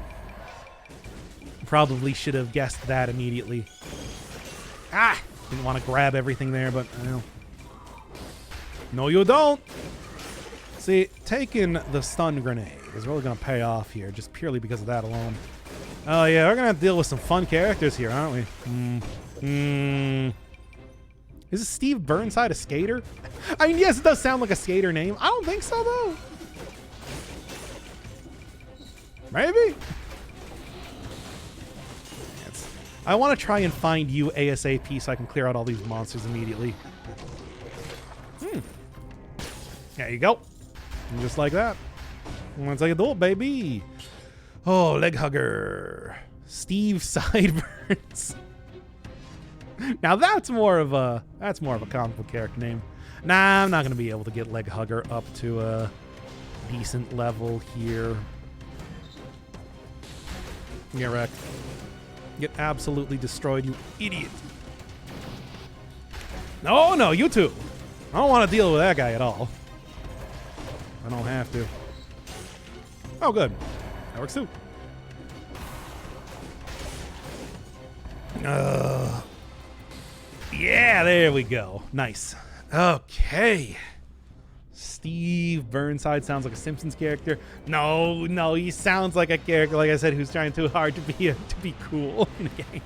Probably should have guessed that immediately. Didn't want to grab everything there, but I know. No, you don't. See, taking the stun grenade is really going to pay off here, just purely because of that alone. Oh, yeah, we're going to have to deal with some fun characters here, aren't we? Is Steve Burnside a skater? I mean, yes, it does sound like a skater name. I don't think so, though. Maybe? I want to try and find you ASAP so I can clear out all these monsters immediately. There you go. And just like that. Once I get do it, baby. Oh, leg hugger. Steve Sideburns. Now that's more of a comic book character name. Nah, I'm not gonna be able to get leg hugger up to a decent level here. Get wrecked. Get absolutely destroyed, you idiot. No, no, you too. I don't want to deal with that guy at all. I don't have to. Oh, good. That works too. Yeah, there we go. Nice. Okay. Steve Burnside sounds like a Simpsons character. No, no, he sounds like a character, like I said, who's trying too hard to be cool in a game.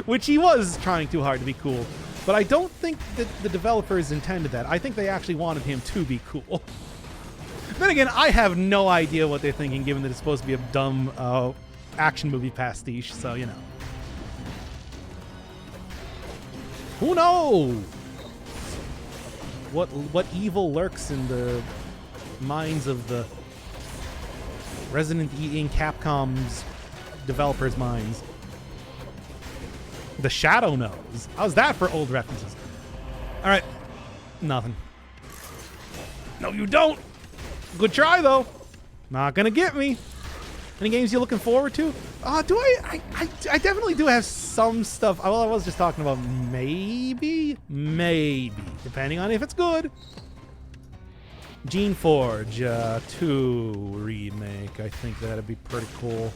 Which he was trying too hard to be cool. But I don't think that the developers intended that. I think they actually wanted him to be cool. Then again, I have no idea what they're thinking, given that it's supposed to be a dumb action movie pastiche, so, you know. Who knows what evil lurks in the minds of the Resident Evil Capcom's developers' minds? The Shadow knows. How's that for old references? All right, nothing. No, you don't. Good try though. Not gonna get me. Any games you looking forward to? Do I definitely do have some stuff. Well, I was just talking about maybe, depending on if it's good. Gene Forge 2 remake. I think that'd be pretty cool.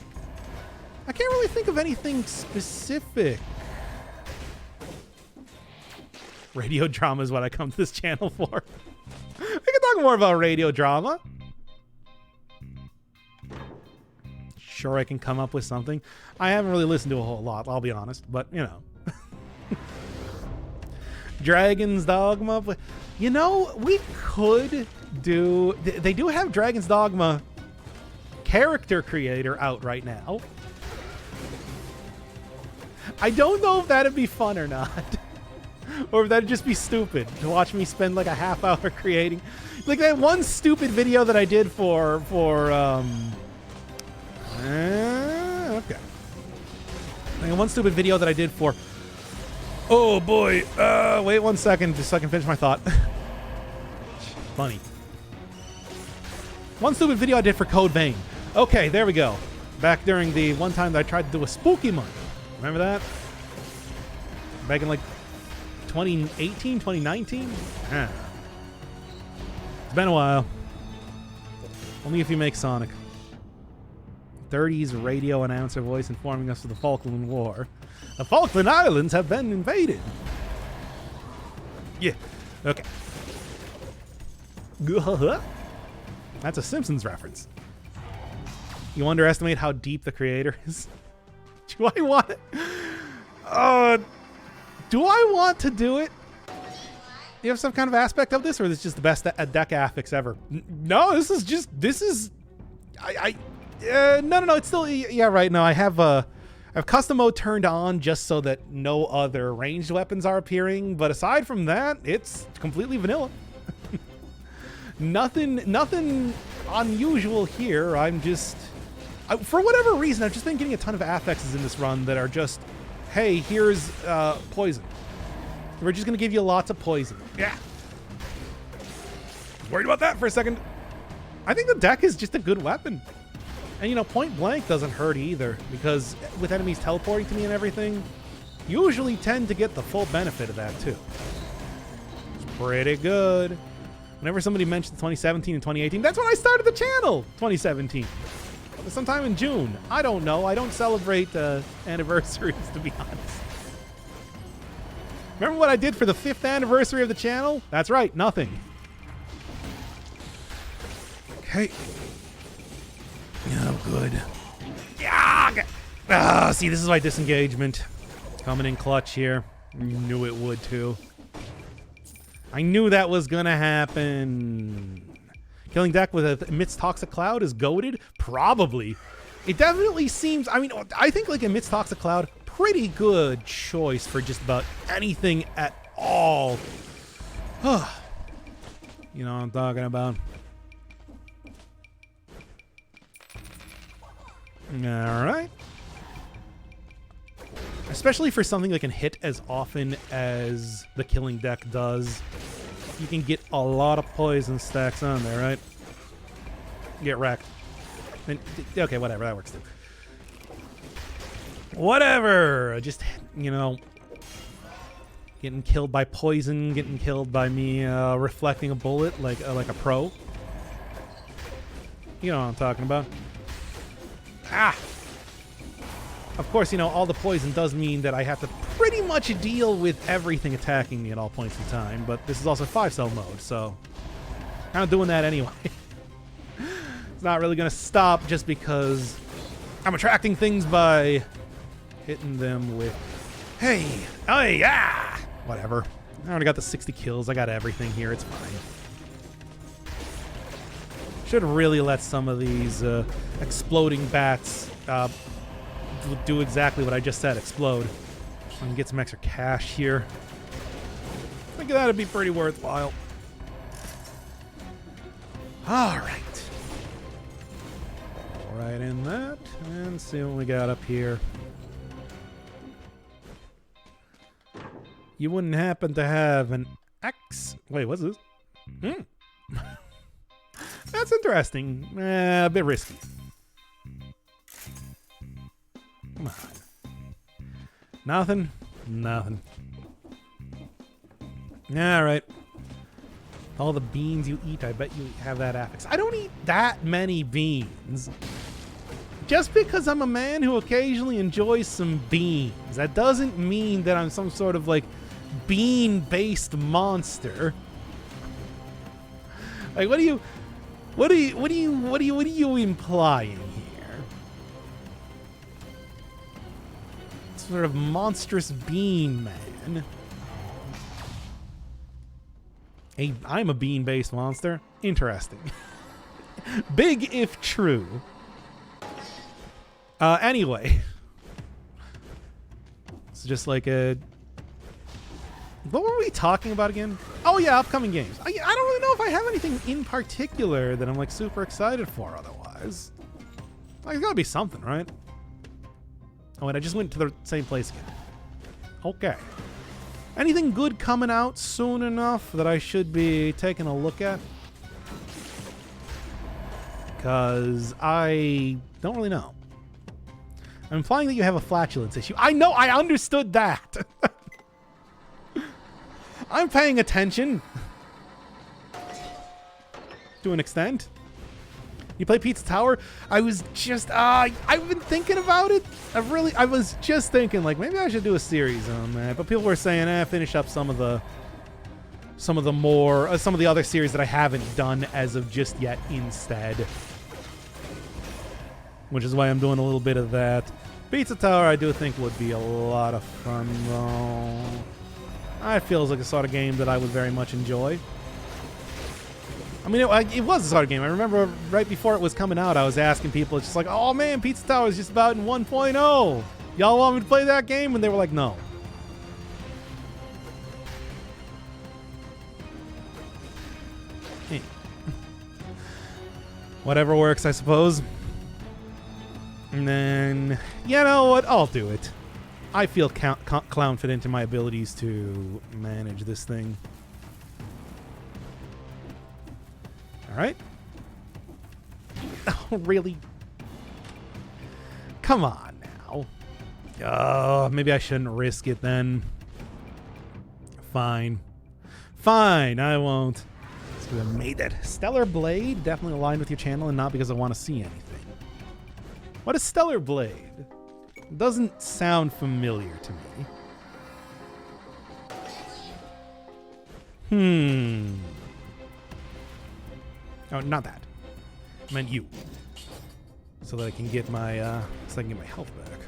I can't really think of anything specific. Radio drama is what I come to this channel for. I can talk more about radio drama. Sure, I can come up with something. I haven't really listened to a whole lot, I'll be honest, but you know. Dragon's Dogma. You know, we could do... They do have Dragon's Dogma character creator out right now. I don't know if that'd be fun or not. Or if that'd just be stupid to watch me spend like a half hour creating. Like that one stupid video that I did for okay. Like one stupid video that I did for... Oh boy, wait 1 second just so I can finish my thought. Funny. One stupid video I did for Code Vein. Okay, there we go. Back during the one time that I tried to do a spooky month. Remember that? Back in like 2018, 2019? Yeah. It's been a while. Only if you make Sonic. 30s radio announcer voice informing us of the Falkland War. The Falkland Islands have been invaded. Yeah. Okay. That's a Simpsons reference. You underestimate how deep the creator is. Do I want it? Do I want to do it? Do you have some kind of aspect of this, or is this just the best deck affix ever? No, this is no. It's still, yeah, right. No, I have custom mode turned on just so that no other ranged weapons are appearing. But aside from that, it's completely vanilla. Nothing unusual here. I'm just, for whatever reason, I've just been getting a ton of affixes in this run that are just, hey, here's poison. We're just gonna give you lots of poison. Yeah. Worried about that for a second. I think the deck is just a good weapon. And you know, point blank doesn't hurt either, because with enemies teleporting to me and everything, usually tend to get the full benefit of that too. It's pretty good. Whenever somebody mentions 2017 and 2018, that's when I started the channel, 2017. Sometime in June. I don't know. I don't celebrate anniversaries, to be honest. Remember what I did for the 5th anniversary of the channel? That's right, nothing. Okay. Oh, good. Yeah. See, this is my disengagement. Coming in clutch here. Knew it would too. I knew that was gonna happen. Killing deck with a emits toxic cloud is goated? Probably. It definitely seems, I mean, I think like emits toxic cloud, pretty good choice for just about anything at all. You know what I'm talking about. Alright. Especially for something that can hit as often as the killing deck does. You can get a lot of poison stacks on there, right? Get wrecked. And, okay, whatever, that works too. Whatever. Just, you know, getting killed by poison, getting killed by me reflecting a bullet like a pro. You know what I'm talking about. Ah! Of course, you know, all the poison does mean that I have to pretty much deal with everything attacking me at all points in time, but this is also 5-cell mode, so kind of doing that anyway. It's not really going to stop just because I'm attracting things by hitting them with, hey, ah! Whatever. I already got the 60 kills. I got everything here. It's fine. Should really let some of these exploding bats do exactly what I just said, explode. I can get some extra cash here. I think that'd be pretty worthwhile. All right. Right in that, and see what we got up here. You wouldn't happen to have an X... Wait, what's this? That's interesting. A bit risky. Come on. Nothing? Nothing. Alright. All the beans you eat, I bet you have that affix. I don't eat that many beans. Just because I'm a man who occasionally enjoys some beans, that doesn't mean that I'm some sort of like bean-based monster. Like, what are you implying here? Sort of monstrous bean man. Hey, I'm a bean-based monster. Interesting. Big if true. Anyway. It's just like a... What were we talking about again? Oh yeah, upcoming games. I don't really know if I have anything in particular that I'm like super excited for otherwise. Like, there's gotta be something, right? Oh, and I just went to the same place again. Okay. Anything good coming out soon enough that I should be taking a look at? Because I don't really know. I'm implying that you have a flatulence issue. I know, I understood that. I'm paying attention. To an extent. You play Pizza Tower? I was just, I've been thinking about it. I was just thinking, like, maybe I should do a series on that. But people were saying, finish up some of the other series that I haven't done as of just yet instead. Which is why I'm doing a little bit of that. Pizza Tower, I do think would be a lot of fun, though. It feels like the sort of game that I would very much enjoy. I mean, it was the sort of game. I remember right before it was coming out, I was asking people, it's just like, oh man, Pizza Tower is just about in 1.0. Y'all want me to play that game? And they were like, no. Whatever works, I suppose. And then, you know what? I'll do it. I feel confident in my abilities to manage this thing. All right. Oh, really? Come on now. Maybe I shouldn't risk it then. Fine. Fine, I won't. So I made that. Stellar Blade, definitely aligned with your channel and not because I want to see anything. What is Stellar Blade? Doesn't sound familiar to me. Oh, not that. I meant you. So that I can get my health back.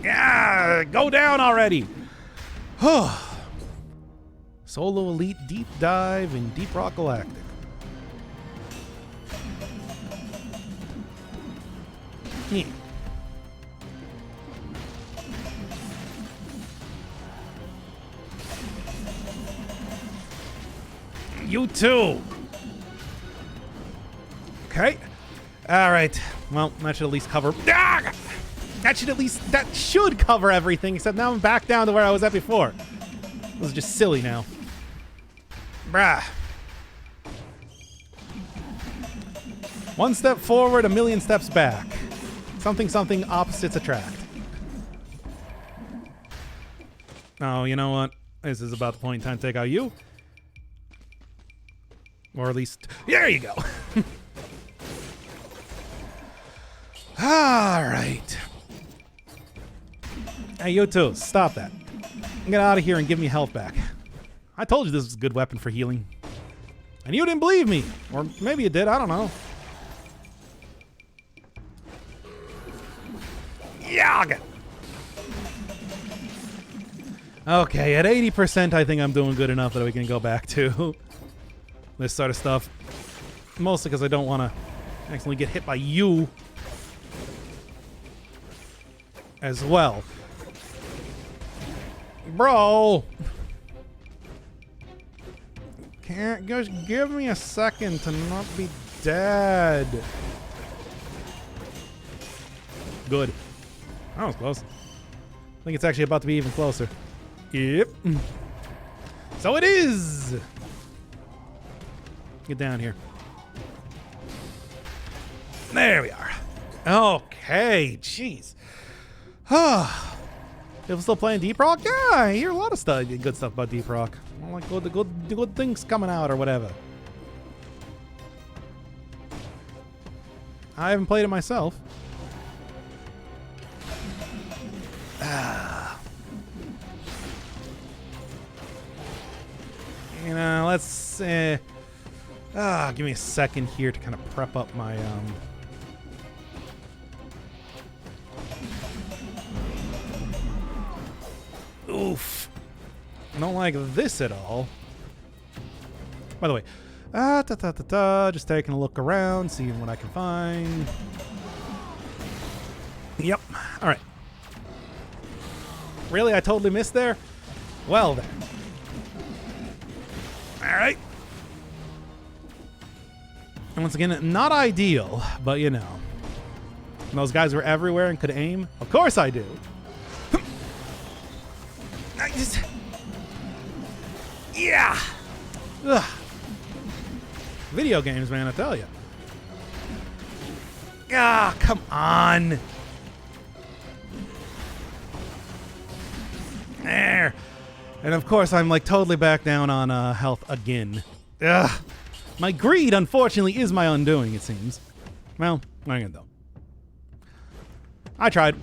Yeah, go down already. Solo Elite Deep Dive in Deep Rock Galactic. Yeah. You too. Okay. All right. Well, that should at least cover. Ah! That should cover everything. Except now I'm back down to where I was at before. This is just silly now. Bruh. One step forward, a million steps back. Something, something, opposites attract. Oh, you know what? This is about the point in time to take out you. Or at least... There you go! Alright. Hey, you two, stop that. Get out of here and give me health back. I told you this was a good weapon for healing. And you didn't believe me. Or maybe you did, I don't know. Yeah. Okay, at 80%, I think I'm doing good enough that we can go back to this sort of stuff. Mostly because I don't want to accidentally get hit by you as well. Bro! Can't just give me a second to not be dead. Good. That was close. I think it's actually about to be even closer. Yep. So it is! Get down here. There we are. Okay, jeez. People still playing Deep Rock? Yeah, I hear a lot of stuff, good stuff about Deep Rock. Like good things coming out or whatever. I haven't played it myself. You know, let's give me a second here to kind of prep up my oof. I don't like this at all. By the way, just taking a look around, seeing what I can find. Yep. All right. Really? I totally missed there? Well then. Alright. And once again, not ideal, but you know. And those guys were everywhere and could aim? Of course I do. Yeah! Ugh. Video games, man, I tell you. Ah, come on! There. And of course, I'm like totally back down on health again. Ugh. My greed, unfortunately, is my undoing, it seems. Well, what am I gonna do? I tried.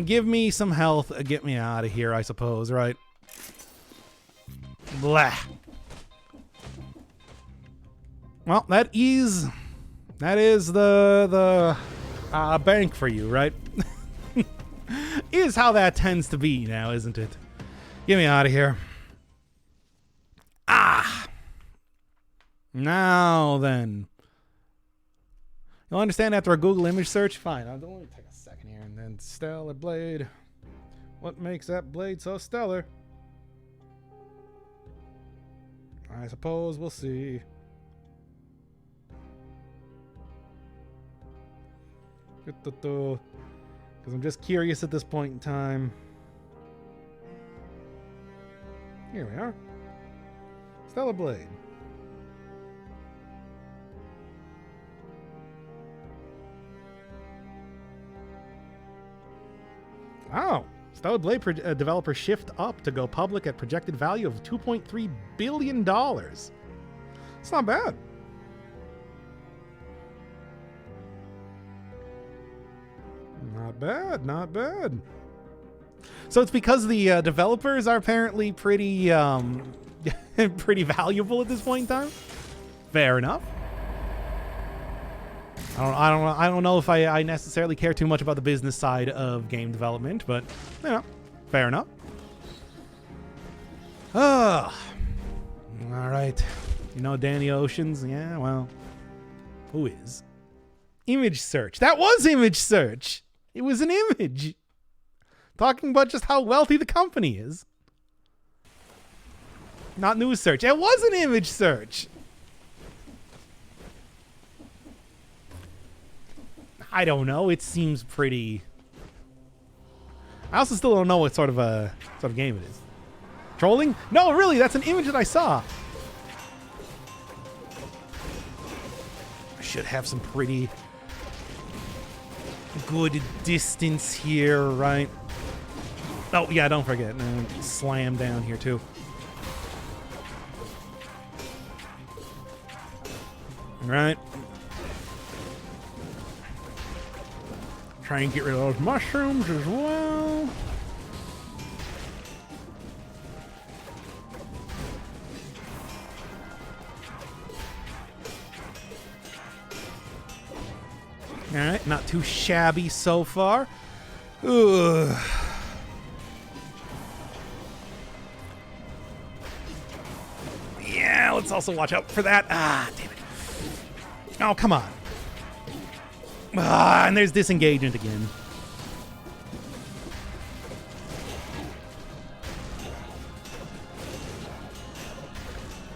Give me some health, get me out of here, I suppose, right? Blah. Well, that is the bank for you, right? Is how that tends to be now, isn't it? Get me out of here. Ah! Now then. You'll understand after a Google image search? Fine, I'll only take a second here and then stellar blade. What makes that blade so stellar? I suppose we'll see. Because I'm just curious at this point in time. Here we are. Stellar blade. Wow. Stellar Blade developer shift up to go public at projected value of $2.3 billion. It's not bad. Not bad, not bad. So it's because the developers are apparently pretty pretty valuable at this point in time. Fair enough. I don't know if I necessarily care too much about the business side of game development, but you know, fair enough. All right. You know Danny Oceans? Yeah, well, who is? Image search. That was image search. It was an image. Talking about just how wealthy the company is. Not news search. It was an image search. I don't know. It seems pretty... I also still don't know what sort of game it is. Trolling? No, really, that's an image that I saw. should have some pretty good distance here, right? Oh, yeah, don't forget. Slam down here, too. All right. Try and get rid of those mushrooms as well. All right, not too shabby so far. Ugh. Yeah, let's also watch out for that. Ah, damn it. Oh, come on. Ah, and there's disengagement again.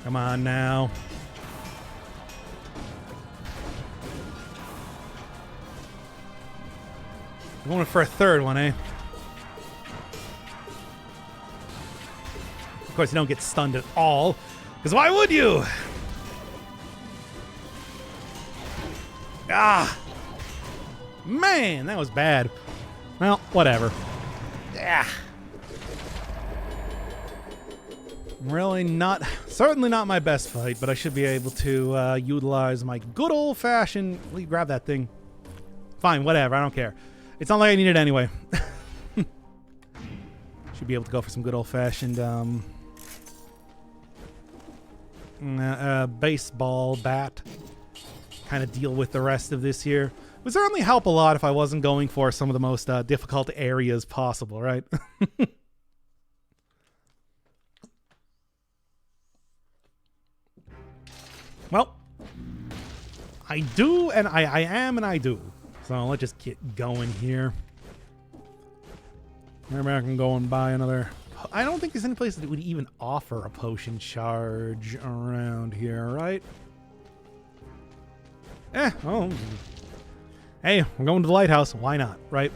Come on now. Going for a third one, eh? Of course, you don't get stunned at all, because why would you? Ah! Man, that was bad. Well, whatever. Yeah. Really not, certainly not my best fight, but I should be able to utilize my good old-fashioned... Will you grab that thing? Fine, whatever, I don't care. It's not like I need it anyway. Should be able to go for some good old-fashioned baseball bat. Kind of deal with the rest of this here. It would certainly help a lot if I wasn't going for some of the most difficult areas possible, right? Well, I do, and I am, and I do. So let's just get going here. Maybe I can go and buy another... I don't think there's any place that would even offer a potion charge around here, right? Oh. Hey, we're going to the lighthouse. Why not, right?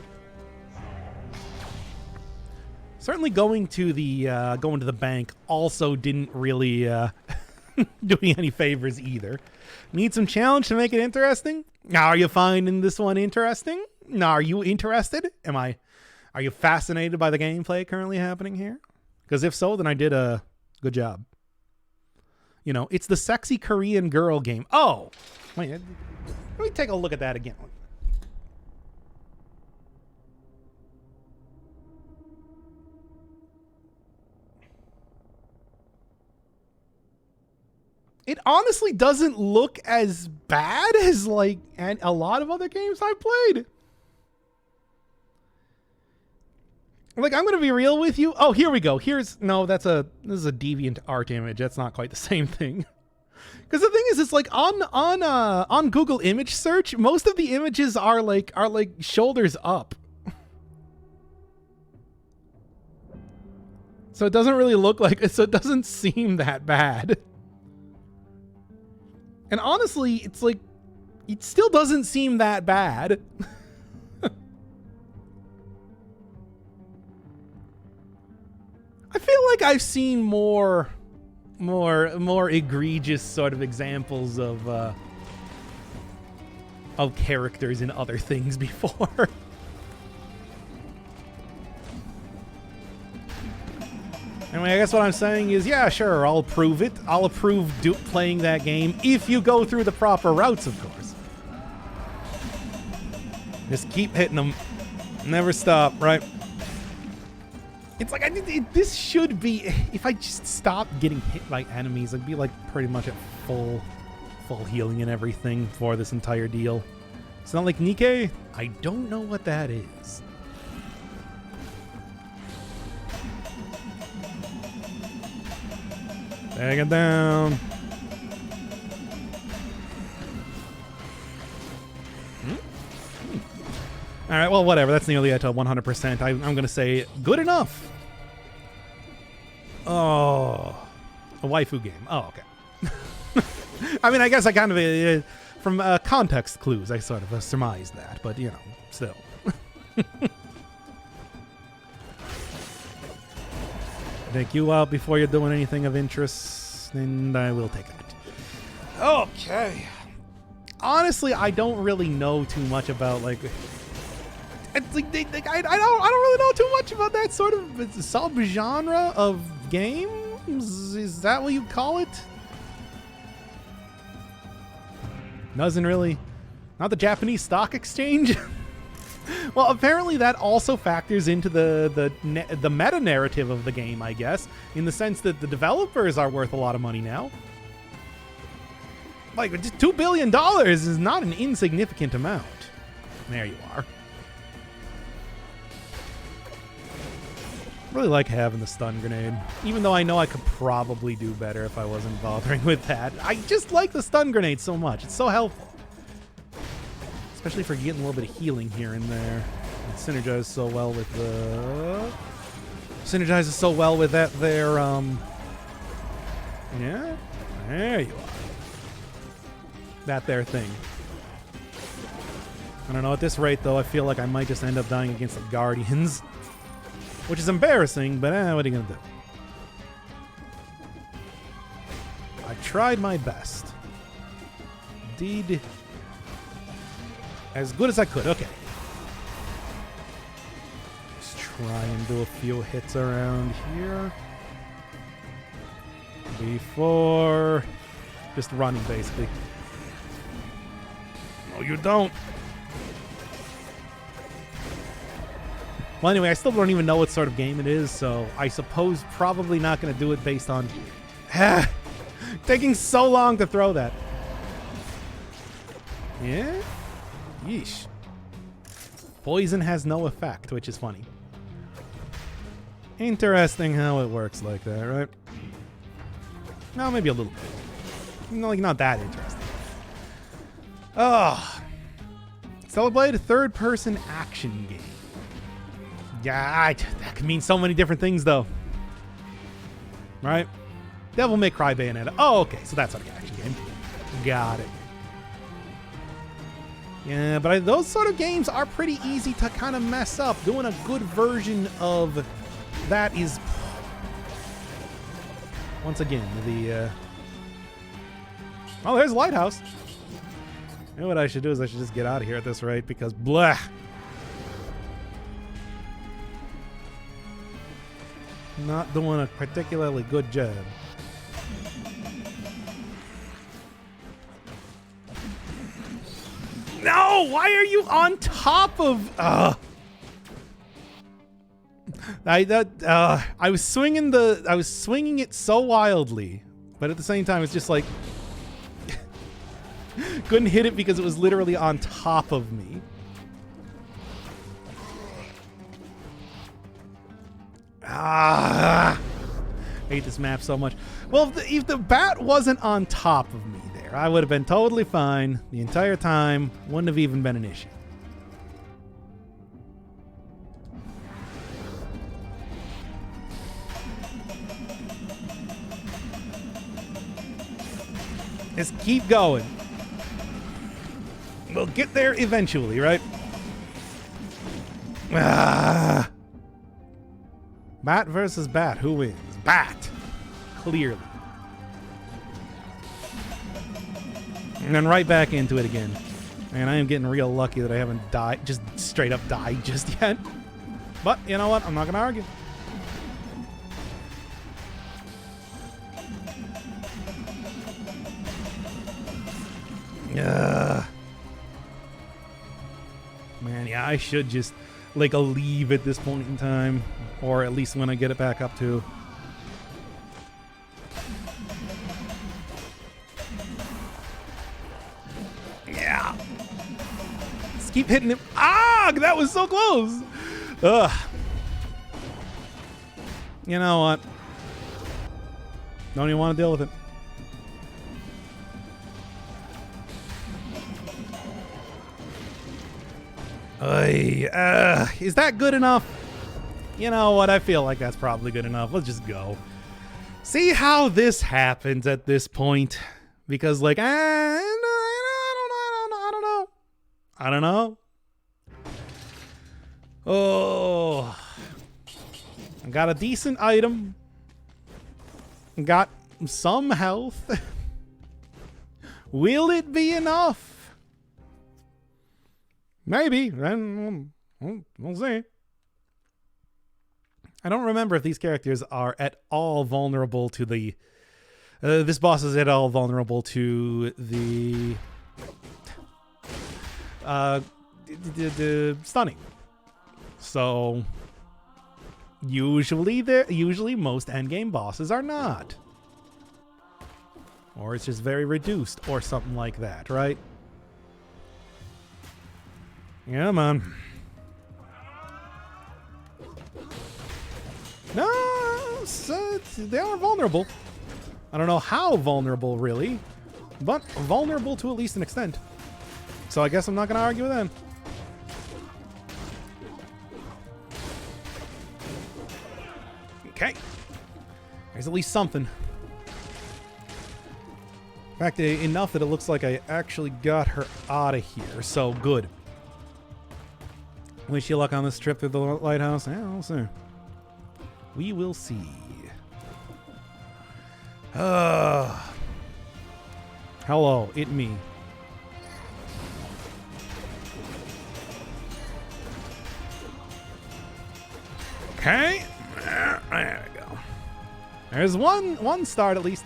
Certainly going to the bank also didn't really do me any favors either. Need some challenge to make it interesting? Now, are you finding this one interesting? Now, are you interested? Are you fascinated by the gameplay currently happening here? Because if so, then I did a good job. You know, it's the sexy Korean girl game. Oh, wait, let me take a look at that again. It honestly doesn't look as bad as like a lot of other games I've played. Like, I'm gonna be real with you. Oh, here we go. This is a deviant art image. That's not quite the same thing. Because the thing is, it's like on Google image search, most of the images are like shoulders up. So it doesn't really look like it. So it doesn't seem that bad. And honestly, it's like, it still doesn't seem that bad. I feel like I've seen more egregious sort of examples of characters in other things before. Anyway, I guess what I'm saying is, yeah, sure, I'll approve it. I'll approve playing that game if you go through the proper routes, of course. Just keep hitting them. Never stop, right? It's like, this should be, if I just stopped getting hit by enemies, I'd be like pretty much at full healing and everything for this entire deal. It's not like Nikke? I don't know what that is. Bang it down. All right, well, whatever. That's nearly at 100%. I'm going to say good enough. Oh, a waifu game. Oh, okay. I mean, I guess I kind of, from context clues, I sort of surmised that, but, you know, still. Take you out before you're doing anything of interest, and I will take that. Okay. honestly, I don't really know too much about like. It's like I don't really know too much about that sort of subgenre of games. Is that what you call it? Doesn't really. Not the Japanese stock exchange. Well, apparently that also factors into the meta narrative of the game, I guess, in the sense that the developers are worth a lot of money now. Like, just $2 billion is not an insignificant amount. There you are. Really like having the stun grenade, even though I know I could probably do better if I wasn't bothering with that. I just like the stun grenade so much. It's so helpful. Especially for getting a little bit of healing here and there. It synergizes so well with the... Synergizes so well with that there, yeah? There you are. That there thing. I don't know, at this rate, though, I feel like I might just end up dying against the Guardians. Which is embarrassing, but what are you gonna do? I tried my best. Did as good as I could. Okay. Let's try and do a few hits around here. Before just running, basically. No, you don't. Well, anyway, I still don't even know what sort of game it is, so I suppose probably not going to do it based on... taking so long to throw that. Yeah? Yeesh. Poison has no effect, which is funny. Interesting how it works like that, right? No, maybe a little bit. No, like, not that interesting. Oh. Celebrate a third-person action game. Yeah, that could mean so many different things, though. Right? Devil May Cry Bayonetta. Oh, okay, so that's like an action game. Got it. Yeah, but those sort of games are pretty easy to kind of mess up. Doing a good version of that is... Once again, the... Oh, there's a lighthouse. You know what I should do is I should just get out of here at this rate, because blah. Not doing a particularly good job. No! Why are you on top of... I was swinging it so wildly, but at the same time it's just like couldn't hit it because it was literally on top of me. I hate this map so much. Well, if the bat wasn't on top of me there, I would have been totally fine the entire time. Wouldn't have even been an issue. Just keep going. We'll get there eventually, right? Bat versus bat. Who wins? Bat. Clearly. And then right back into it again. And I am getting real lucky that I haven't died, just straight up died just yet. But you know what? I'm not going to argue. Man, yeah, I should just like leave at this point in time, or at least when I get it back up to. Yeah. Just keep hitting him. Ah, that was so close. Ugh. You know what? Don't even want to deal with it. Is that good enough? You know what? I feel like that's probably good enough. Let's just go. See how this happens at this point. Because, like, I don't know. Oh. I got a decent item. Got some health. Will it be enough? Maybe. Then we'll see. I don't remember if these characters are at all vulnerable to the... this boss is at all vulnerable to the stunning. So usually most endgame bosses are not. Or it's just very reduced or something like that, right? Yeah, man. No, so they are vulnerable. I don't know how vulnerable, really, but vulnerable to at least an extent. So I guess I'm not going to argue with them. Okay. There's at least something. In fact, enough that it looks like I actually got her out of here. So good. Wish you luck on this trip through the lighthouse. Yeah, we'll see. We will see. Hello, it me. Okay. There we go. There's one start at least.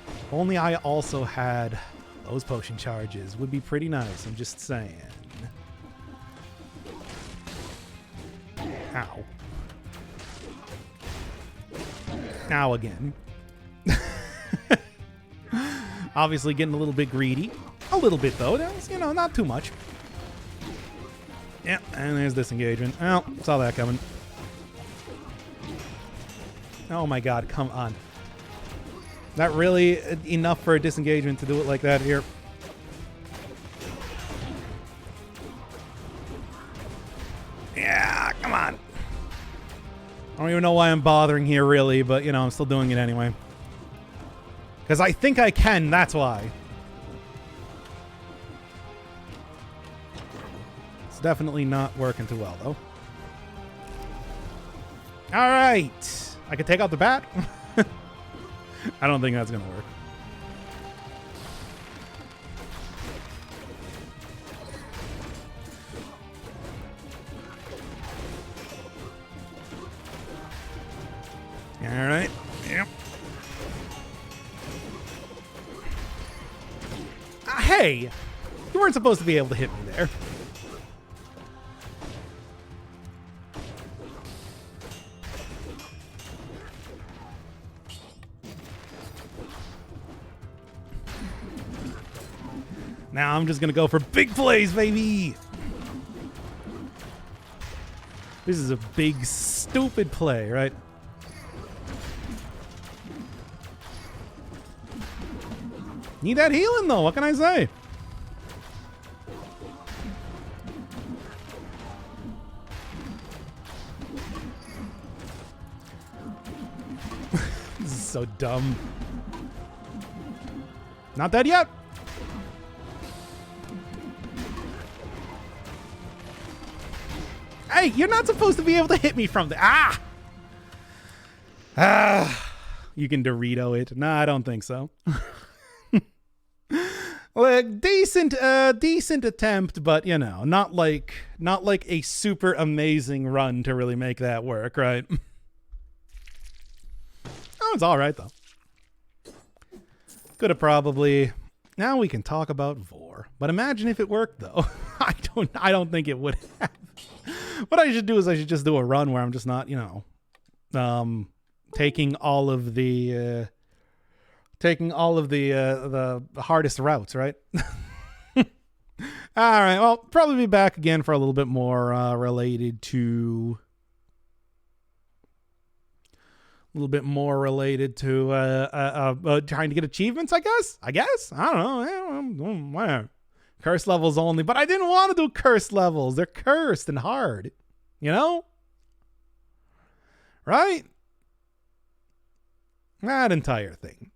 If only I also had those potion charges. Would be pretty nice, I'm just saying. Ow. Now again. Obviously getting a little bit greedy. A little bit, though. That's, you know, not too much. Yeah, and there's disengagement. Oh, saw that coming. Oh my god, come on. Not really enough for a disengagement to do it like that here. Yeah, come on. I don't even know why I'm bothering here, really, but, you know, I'm still doing it anyway. Because I think I can, that's why. It's definitely not working too well, though. Alright! I can take out the bat? I don't think that's going to work. Alright, yep. Hey! You weren't supposed to be able to hit me there. Now I'm just gonna go for big plays, baby! This is a big, stupid play, right? Need that healing, though. What can I say? This is so dumb. Not dead yet. Hey, you're not supposed to be able to hit me from the... Ah! Ah! You can Dorito it. No, I don't think so. Like, decent attempt, but you know, not like a super amazing run to really make that work, right? Oh, it's all right though. Could have probably. Now we can talk about Vor, but imagine if it worked though. I don't think it would have. What I should do is I should just do a run where I'm just not, you know, taking all of the hardest routes, right? All right. Well, probably be back again for a little bit more related to trying to get achievements, I guess. I don't know. Whatever. Curse levels only, but I didn't want to do curse levels. They're cursed and hard, you know? Right? That entire thing.